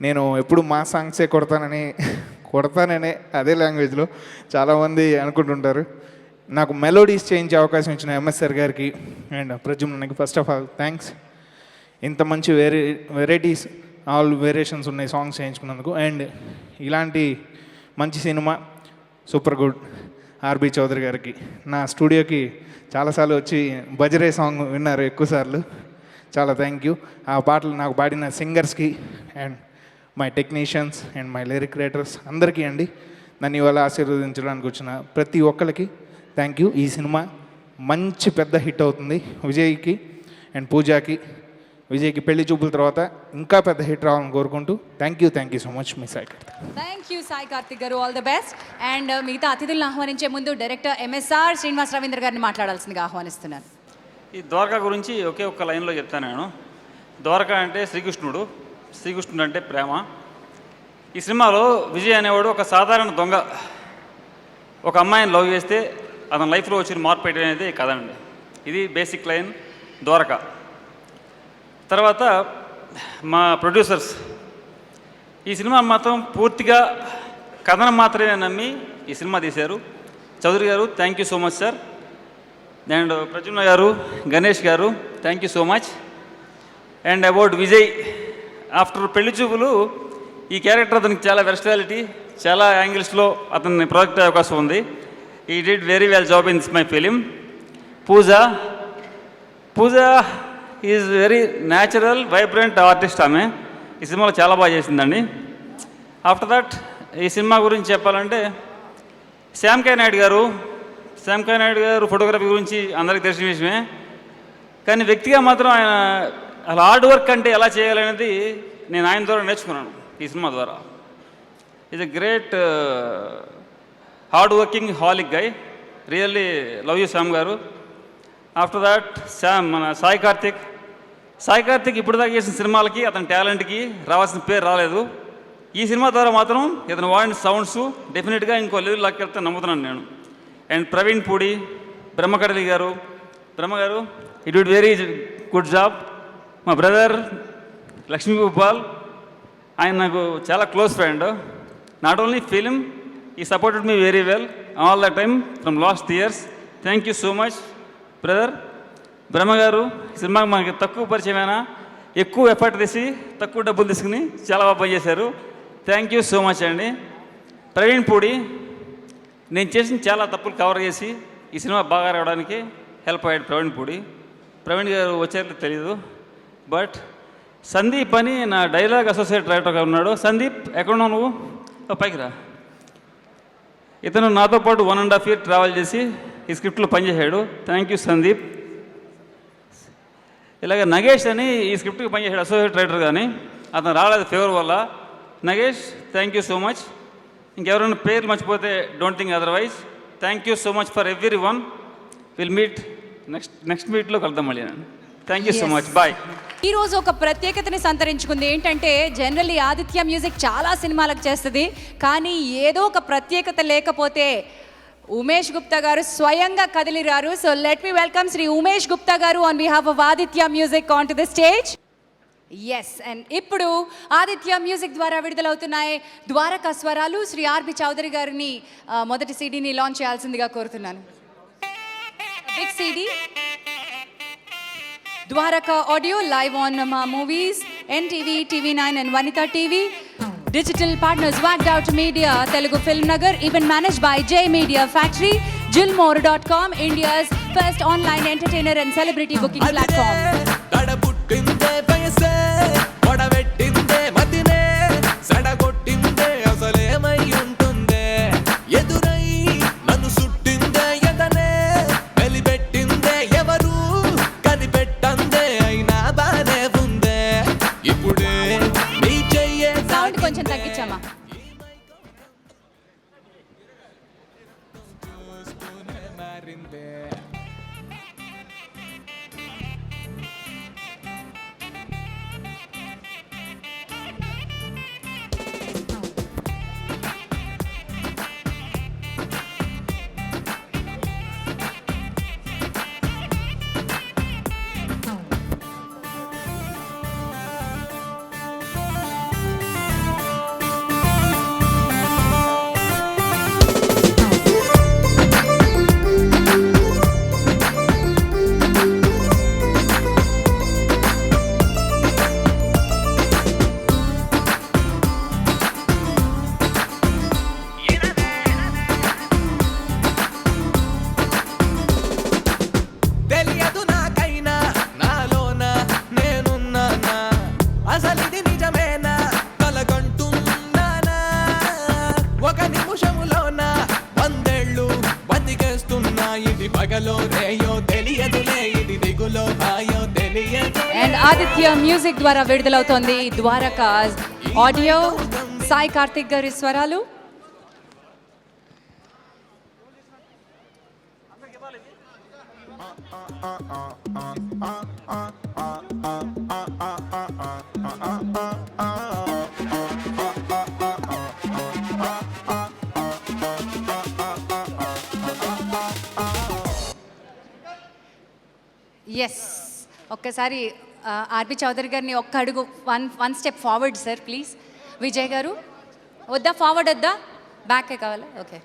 నేను ఎప్పుడు మా సాంగ్సే కొడతాననే అదే లాంగ్వేజ్లో చాలామంది అనుకుంటుంటారు. నాకు మెలోడీస్ చేయించే అవకాశం ఇచ్చిన ఎంఎస్ఆర్ గారికి అండ్ ప్రజుమ్నకి ఫస్ట్ ఆఫ్ ఆల్ థ్యాంక్స్. ఇంత మంచి వెరైటీస్, ఆల్ వేరియేషన్స్ ఉన్నాయి సాంగ్స్ చేయించుకున్నందుకు. అండ్ ఇలాంటి మంచి సినిమా సూపర్ గుడ్ ఆర్బి చౌదరి గారికి, నా స్టూడియోకి చాలాసార్లు వచ్చి బజరే సాంగ్ విన్నారు ఎక్కువసార్లు. చాలా థ్యాంక్ యూ. ఆ పాటలు నాకు పాడిన సింగర్స్కి and my technicians and my lyric writers అందరికీ అండి. నన్ను ఇవాళ ఆశీర్వదించడానికి వచ్చిన ప్రతి ఒక్కరికి థ్యాంక్ యూ. ఈ సినిమా మంచి పెద్ద హిట్ అవుతుంది. విజయ్కి అండ్ పూజాకి, విజయ్కి పెళ్లి చూపుల తర్వాత ఇంకా పెద్ద హిట్ రావాలని కోరుకుంటూ thank you so much me Sai Karthik. Thank you Sai Karthik గారు, ఆల్ ద బెస్ట్. అండ్ మిగతా అతిథులను ఆహ్వానించే ముందు డైరెక్టర్ ఎంఎస్ఆర్ శ్రీనివాస్ రవీంద్ర గారిని మాట్లాడాల్సిందిగా ఆహ్వానిస్తున్నాను. ఈ ద్వారకా గురించి ఒకే ఒక్క లైన్లో చెప్తాను నేను. ద్వారకా అంటే శ్రీకృష్ణుడు అంటే ప్రేమ. ఈ సినిమాలో విజయ్ అనేవాడు ఒక సాధారణ దొంగ ఒక అమ్మాయిని లవ్ చేస్తే అతని లైఫ్లో వచ్చిన మార్పు అనేది కథ అండి. ఇది బేసిక్ లైన్ ద్వారకా. తర్వాత మా ప్రొడ్యూసర్స్ ఈ సినిమా మాత్రం పూర్తిగా కథనం మాత్రమే నమ్మి ఈ సినిమా తీశారు. Chowdary garu thank you so much sir. And Pradyumna garu, Ganesh garu thank you so much. And about Vijay, after Pelli Choopulu ఈ క్యారెక్టర్ అతనికి చాలా వెర్సటాలిటీ, చాలా యాంగిల్స్లో అతన్ని ప్రొజెక్ట్ అయ్యే అవకాశం ఉంది. He did very well job in my film. Pooja is very natural, vibrant artist. ఆమె ఈ సినిమాలో చాలా బాగా చేసిందండి. ఆఫ్టర్ దట్ ఈ సినిమా గురించి చెప్పాలంటే శ్యామ్ కే నాయుడు గారు ఫోటోగ్రఫీ గురించి అందరికీ తెలిసిన విషయమే. కానీ వ్యక్తిగా మాత్రం ఆయన అలా హార్డ్ వర్క్ అంటే ఎలా చేయాలనేది నేను ఆయన ద్వారా నేర్చుకున్నాను ఈ సినిమా ద్వారా. Is a great hard working holic guy. Really love you Shyam garu. After that మన సాయి కార్తిక్ ఇప్పుడు దాకా చేసిన సినిమాలకి అతని టాలెంట్కి రావాల్సిన పేరు రాలేదు. ఈ సినిమా ద్వారా మాత్రం ఇతను వాడిన సౌండ్స్ డెఫినెట్గా ఇంకో లెవెల్ లాక్కెళ్తే నమ్ముతున్నాను నేను. And Praveen Pudi, Brahma garu he did very good job. మా బ్రదర్ లక్ష్మీ భూపాల్, ఆయన నాకు చాలా close friend. Not only film, he supported me very well all the time from last years. Thank you so much brother. Brahma garu సినిమాకి మనకి తక్కువ పరిచయమైనా ఎక్కువ ఎఫర్ట్ తీసి తక్కువ డబ్బులు తీసుకుని చాలా బాగా పనిచేశారు. థ్యాంక్ యూ సో మచ్ అండి. ప్రవీణ్ పూడి, నేను చేసిన చాలా తప్పులు కవర్ చేసి ఈ సినిమా బాగా రావడానికి హెల్ప్ అయ్యాడు ప్రవీణ్ గారు వచ్చారో తెలీదు. బట్ సందీప్ అని నా డైలాగ్ అసోసియేట్ రైటర్గా ఉన్నాడు. సందీప్ ఎక్కడున్నావు నువ్వు? పైకి రా. ఇతను నాతో పాటు 1.5 year ట్రావెల్ చేసి ఈ స్క్రిప్ట్లో పనిచేశాడు. Thank you Sandeep. ఇలాగ నగేష్ అని ఈ స్క్రిప్ట్కి పనిచేశాడు అసోసియేట్ రైటర్, కానీ అతను రాలేదు ఫేవర్ వల్ల. Nagesh thank you so much. ఇంకెవరైనా పేర్లు మర్చిపోతే don't think otherwise. Thank you so much for everyone. Will meet next మీట్లో కలుద్దాం మళ్ళీ. Thank you so much, bye. ఈరోజు ఒక ప్రత్యేకతని సంతరించుకుంది. ఏంటంటే జనరల్లీ ఆదిత్య మ్యూజిక్ చాలా సినిమాలకు చేస్తుంది, కానీ ఏదో ఒక ప్రత్యేకత లేకపోతే ఉమేష్ గుప్తా గారు స్వయంగా కదిలిరారు. So let me welcome Shri Umesh Gupta garu on behalf of Aditya music on to the stage. Yes, and ఇప్పుడు ఆదిత్య మ్యూజిక్ ద్వారా విడుదలవుతున్నాయి ద్వారకా స్వరాలు. శ్రీ ఆర్బి చౌదరి గారిని మొదటి సీడీని లాంచ్ చేయాల్సిందిగా కోరుతున్నాను. Big CD Dwaraka Audio live on movies, NTV, TV9 and Vanita TV. Digital partners Wagged Out Media, Telugu Film Nagar, event managed by J Media Factory, Jillmore.com, India's first online entertainer and celebrity booking platform. చుట్టిందే వయసే పొడబెట్టిందే మతినే సడగొట్టిందే అసలేమై ఉంటుందే ఎదురై నన్ను సుట్టిందే ఎదనే వెలిపెట్టిందే ఎవరు కనిపెట్టందే అయినా బానే ఉందే ఇప్పుడే నీ చెయ్యే సౌండ్ కొంచెం తగ్గించామా? మారిందే తెలియదు నాకైనా నాలోన నేనున్నానా అసలిది నిజమేనా కలగంటున్నానా ఒక నిమిషములోన 100 ఏళ్ళు బతికేస్తున్నా ఇది పగలో రేయో తెలియదులే ఇది దిగులో హాయో తెలియదు. అండ్ ఆదిత్య మ్యూజిక్ ద్వారా విడుదలవుతోంది ద్వారకా. ఆడియో సాయి కార్తిక్ గారి స్వరాలు. ఎస్, ఒక్కసారి ఆర్పి చౌదరి గారిని ఒక్క అడుగు one step forward sir please. Vijay garu వద్దా, ఫార్వర్డ్ వద్దా, బ్యాకే కావాలా? ఓకే.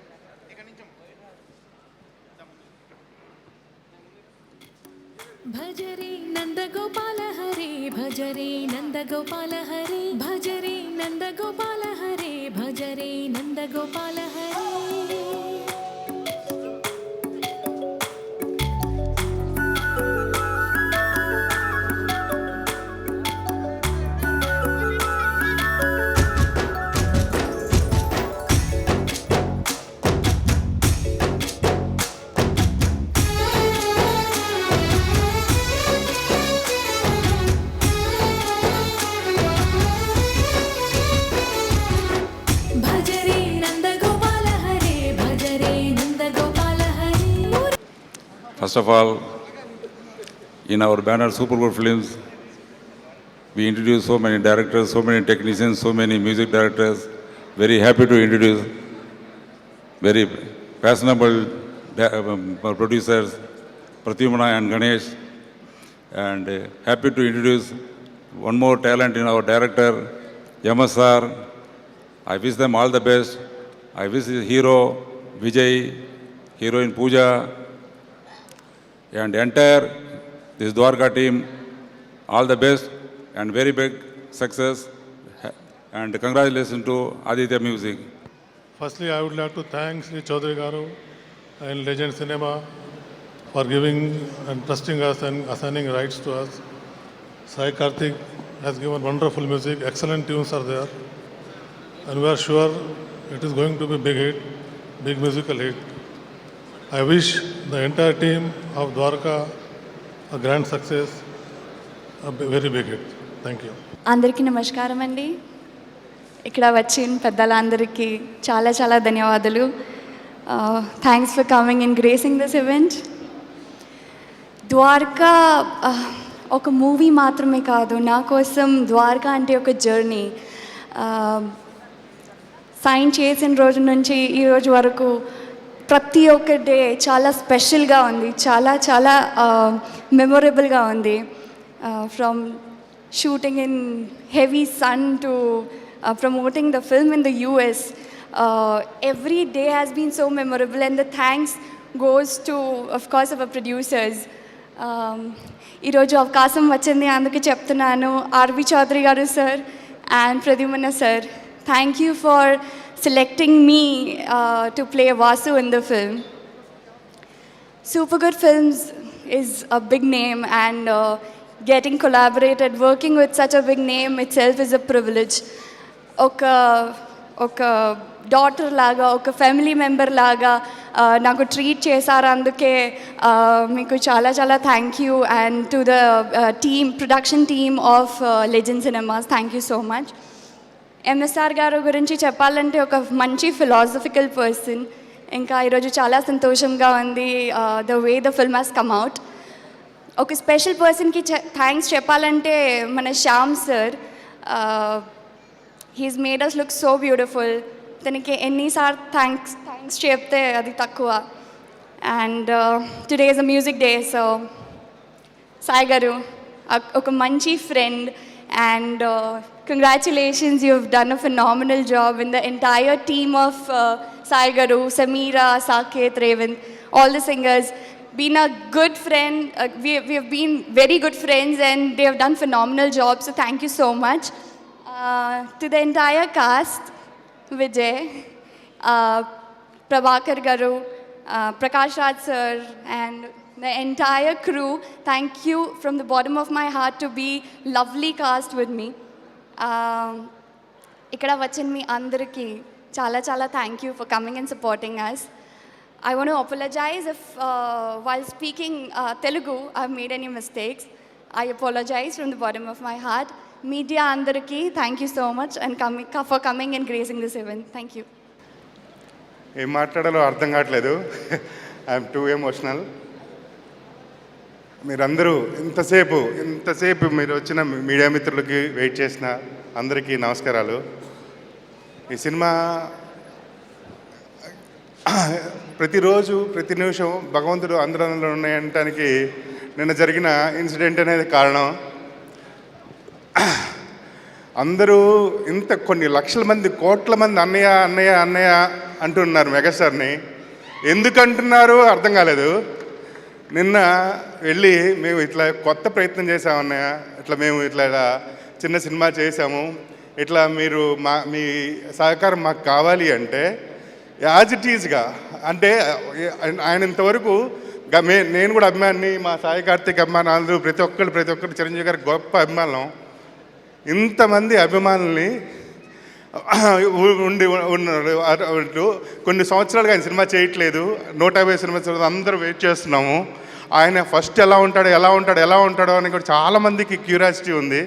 భజరే నందగోపాల హరే భజరే నందగోపాల హరే భజరే నందగోపాల హరే భజరే నందగోపాల హరే. First of all, in our banner Super Good Films, we introduce so many directors, so many technicians, so many music directors. Very happy to introduce very fashionable producers, Pratyumna and Ganesh. And happy to introduce one more talent in our director, Yamasar. I wish them all the best. I wish the hero, Vijay, heroine Pooja, and entire this Dwarka team, all the best and very big success. And congratulations to Aditya Music. Firstly, I would like to thank Sri Chaudhary Garu and Legend Cinema for giving and trusting us and assigning rights to us. Sai Karthik has given wonderful music, excellent tunes are there, and we are sure it is going to be big hit, big musical hit. I wish the entire team of Dwarka a grand success, a very big hit. Thank you. అందరికీ నమస్కారం అండి. ఇక్కడ వచ్చిన పెద్దలందరికీ చాలా చాలా ధన్యవాదాలు. Thanks for coming and gracing this event. Dwaraka ఒక మూవీ మాత్రమే కాదు, నా కోసం ద్వారకా అంటే ఒక జర్నీ. సైన్ చేసిన రోజు నుంచి ఈ రోజు వరకు ప్రతి ఒక్క డే చాలా స్పెషల్గా ఉంది, చాలా చాలా మెమొరబుల్గా ఉంది. From shooting in heavy sun to promoting the film in the US. Every day has been so memorable, and the thanks goes to, of course, our producers. ఈరోజు అవకాశం వచ్చింది, అందుకే చెప్తున్నాను. ఆర్వి చౌదరి గారు sir and Pradyumna sir, thank you for selecting me to play Vasu in the film. Super Good Films is a big name, and getting collaborated, working with such a big name itself is a privilege. ఒక డాటర్ లాగా, ఒక ఫ్యామిలీ మెంబర్ లాగా నాకు ట్రీట్ చేశారు. అందుకే మీకు చాలా చాలా thank you. And to the production team of legend cinemas, thank you so much. MSR గారు గురించి చెప్పాలంటే ఒక మంచి ఫిలాసఫికల్ పర్సన్. ఇంకా ఈరోజు చాలా సంతోషంగా ఉంది the way the film has come out. ఒక స్పెషల్ పర్సన్కి థ్యాంక్స్ చెప్పాలంటే మన Shyam sir. He's made us look so beautiful. తనకి ఎన్నిసార్లు థ్యాంక్స్ చెప్తే అది తక్కువ. And today is a music day. So Sai garu ఒక మంచి friend. And congratulations, you've done a phenomenal job in the entire team of Sai Garu, Samira, Saket, Revant, all the singers. Been a good friend. We have been very good friends and they have done phenomenal job. So thank you so much. To the entire cast, Vijay, Prabhakar Garu, Prakash Raj sir and the entire crew, thank you from the bottom of my heart to be lovely cast with me. ఇక్కడ వచ్చిన మీ అందరికీ చాలా చాలా thank you for coming and supporting us. I want to apologize if while speaking Telugu I made any mistakes. I apologize from the bottom of my heart. Media అందరికీ thank you so much and for coming and gracing this event. Thank you. ఏం మాట్లాడాలో అర్థం కావట్లేదు. I'm too emotional. మీరందరూ ఇంతసేపు మీరు వచ్చిన మీడియా మిత్రులకి వెయిట్ చేసిన అందరికీ నమస్కారాలు. ఈ సినిమా ప్రతిరోజు ప్రతి నిమిషం భగవంతుడు అందరంలో ఉన్నాయంటానికి నిన్న జరిగిన ఇన్సిడెంట్ అనేది కారణం. అందరూ కొన్ని లక్షల మంది, కోట్ల మంది అన్నయ్య అన్నయ్య అన్నయ్య అంటున్నారు మెగాస్టార్ని. ఎందుకు అంటున్నారు అర్థం కాలేదు. నిన్న వెళ్ళి మేము ఇట్లా కొత్త ప్రయత్నం చేసామన్నయ్య, ఇట్లా మేము ఇట్లా చిన్న సినిమా చేసాము, ఇట్లా మీరు మీ సహకారం మాకు కావాలి అంటే యాజ్ ఇట్ ఈజ్గా అంటే ఆయన ఇంతవరకు నేను కూడా అభిమాని, మా సాయి కార్తిక్ అభిమానులు ప్రతి ఒక్కరు చిరంజీవి గారి గొప్ప అభిమానం. ఇంతమంది అభిమానుల్ని ఉన్నారు. కొన్ని సంవత్సరాలుగా ఆయన సినిమా చేయట్లేదు. 150 సినిమా అందరూ వెయిట్ చేస్తున్నాము. ఆయన ఫస్ట్ ఎలా ఉంటాడో అని కూడా చాలామందికి క్యూరియాసిటీ ఉంది.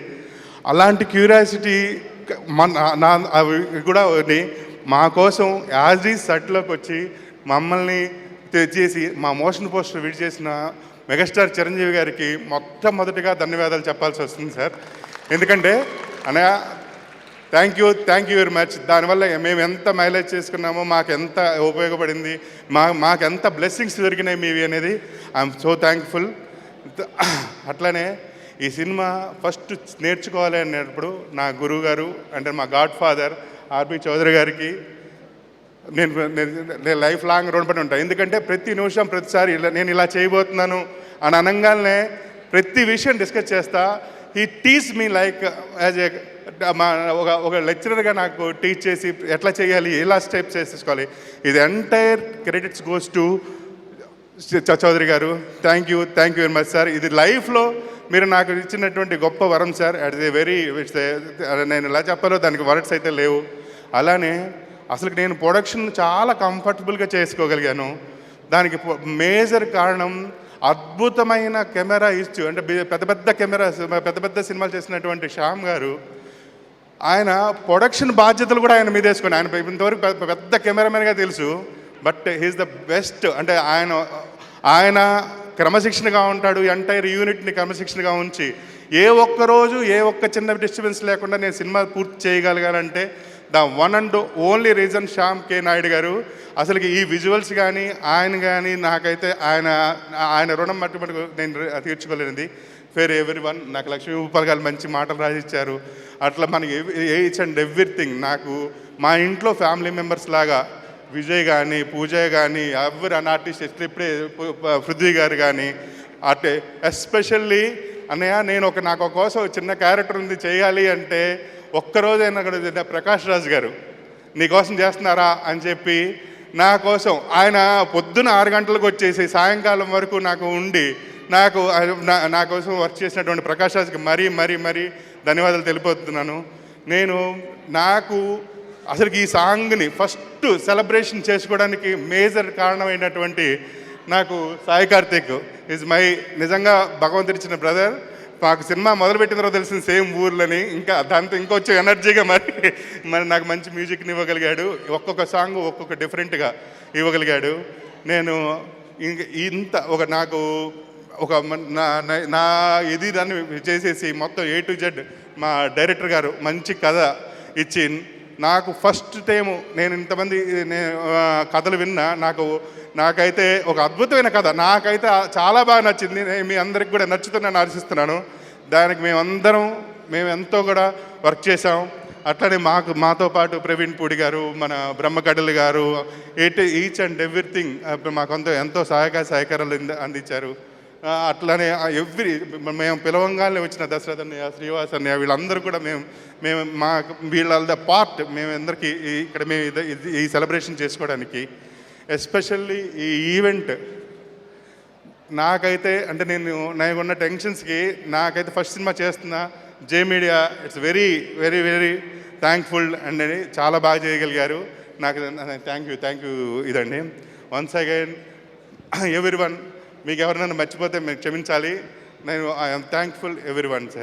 అలాంటి క్యూరియాసిటీ కూడా మా కోసం యాజ్ ఈజ్ సెట్లోకి వచ్చి మమ్మల్ని చేసి మా మోషన్ పోస్టర్ విడి చేసిన మెగాస్టార్ చిరంజీవి గారికి మొట్టమొదటిగా ధన్యవాదాలు చెప్పాల్సి వస్తుంది సార్. ఎందుకంటే అన్నయ్య థ్యాంక్ యూ వెరీ మచ్. దానివల్ల మేము ఎంత మైలేజ్ చేసుకున్నామో, మాకు ఎంత ఉపయోగపడింది, మాకెంత బ్లెస్సింగ్స్ దొరికినాయి మీవి అనేది ఐఎమ్ సో థ్యాంక్ఫుల్. అట్లనే ఈ సినిమా ఫస్ట్ నేర్చుకోవాలి అనేటప్పుడు నా గురువు గారు అంటే మా గాడ్ ఫాదర్ ఆర్పి చౌదరి గారికి నేను లైఫ్ లాంగ్ రుణపడి ఉంటాను. ఎందుకంటే ప్రతి నిమిషం ప్రతిసారి నేను ఇలా చేయబోతున్నాను అని అనగానే ప్రతి విషయం డిస్కస్ చేస్తా. He teach me like as a ఒక లెక్చరర్గా నాకు టీచ్ చేసి ఎట్లా చేయాలి, ఎలా స్టెప్స్ వేసుకోవాలి. ఇది entire credits goes to Chowdary garu. Thank you very much sir. ఇది లైఫ్లో మీరు నాకు ఇచ్చినటువంటి గొప్ప వరం సార్. అట్ ది వెరీ నేను ఎలా చెప్పాలో దానికి వర్డ్స్ అయితే లేవు. అలానే అసలు నేను ప్రొడక్షన్ చాలా కంఫర్టబుల్గా చేసుకోగలిగాను. దానికి మేజర్ కారణం అద్భుతమైన కెమెరా ఇచ్చు అంటే పెద్ద పెద్ద సినిమాలు చేసినటువంటి శ్యామ్ గారు. ఆయన ప్రొడక్షన్ బాధ్యతలు కూడా ఆయన మీద వేసుకుని, ఆయన ఇంతవరకు పెద్ద కెమెరామెన్గా తెలుసు, బట్ హీఈస్ ద బెస్ట్. అంటే ఆయన క్రమశిక్షణగా ఉంటాడు. ఎంటైర్ యూనిట్ని క్రమశిక్షణగా ఉంచి ఏ ఒక్క చిన్న డిస్టర్బెన్స్ లేకుండా నేను సినిమా పూర్తి చేయగలిగానంటే the one and only reason Shyam K Naidu garu. అసలుకి ఈ విజువల్స్ కానీ నాకైతే ఆయన రుణం మట్టుకు నేను తీర్చుకోలేనిది. ఫేర్ ఎవ్రీ వన్ నాకు లక్ష్మీ ఉపరగాలు మంచి మాటలు రాసిచ్చారు. అట్లా మనకి ఈచ్ అండ్ ఎవ్రీథింగ్ నాకు మా ఇంట్లో ఫ్యామిలీ మెంబర్స్ లాగా విజయ్ కానీ పూజ కానీ ఎవరు అన్న ఆర్టిస్ట్ ఇప్పుడే పృథ్వీ గారు కానీ అట్టే ఎస్పెషల్లీ అన్నయ్య నేను నాకు కోసం చిన్న క్యారెక్టర్ ఉంది చేయాలి అంటే ఒక్కరోజైనా కూడా ప్రకాష్ రాజ్ గారు నీకోసం చేస్తున్నారా అని చెప్పి నా కోసం ఆయన పొద్దున 6 గంటలకు వచ్చేసి సాయంకాలం వరకు నాకు ఉండి నాకు నా కోసం వర్క్ చేసినటువంటి ప్రకాష్ రాజ్కి మరీ ధన్యవాదాలు తెలియపోతున్నాను. నాకు అసలుకి ఈ సాంగ్ని ఫస్ట్ సెలబ్రేషన్ చేసుకోవడానికి మేజర్ కారణమైనటువంటి నాకు సాయి కార్తిక్ ఈజ్ మై నిజంగా భగవంతుడిచ్చిన బ్రదర్. మాకు సినిమా మొదలుపెట్టిన తర్వాత తెలిసిన సేమ్ ఊర్లని ఇంకా దాంతో ఇంకొంచెం ఎనర్జీగా మరి నాకు మంచి మ్యూజిక్ని ఇవ్వగలిగాడు. ఒక్కొక్క సాంగ్ ఒక్కొక్క డిఫరెంట్గా ఇవ్వగలిగాడు. నేను ఇంత నాకు నా ఇది దాన్ని చేసేసి మొత్తం A to Z మా డైరెక్టర్ గారు మంచి కథ ఇచ్చి నాకు ఫస్ట్ టైము నేను ఇంతమంది కథలు విన్నా నాకైతే ఒక అద్భుతమైన కథ నాకైతే చాలా బాగా నచ్చింది. మీ అందరికి కూడా నచ్చుతుందని ఆశిస్తున్నాను. దానికి మేము ఎంతో కూడా వర్క్ చేసాం. అట్లనే మాతో పాటు ప్రవీణ్ పూడి గారు, మన బ్రహ్మకడలి గారు, ఈచ్ అండ్ ఎవ్రీథింగ్ మాకు ఎంతో సహకారాలు అందించారు. అట్లానే మేము పిలవంగానే వచ్చిన దశరథ్ అన్నయ్య, శ్రీవాస్ అన్నయ్య వీళ్ళందరూ కూడా మేము వీళ్ళ పార్ట్ మేమందరికీ ఇక్కడ ఈ సెలబ్రేషన్ చేసుకోవడానికి. ఎస్పెషల్లీ ఈ ఈవెంట్ నాకైతే అంటే నాకున్న టెన్షన్స్కి నాకైతే ఫస్ట్ సినిమా చేస్తున్నా జే media it's very thankful and చాలా బాగా చేయగలిగారు. నాకు థ్యాంక్ యూ ఇదండి. వన్స్ అగైన్ ఎవ్రీవన్, మీకు ఎవరినైనా మర్చిపోతే మీరు క్షమించాలి. I'm thankful everyone sir.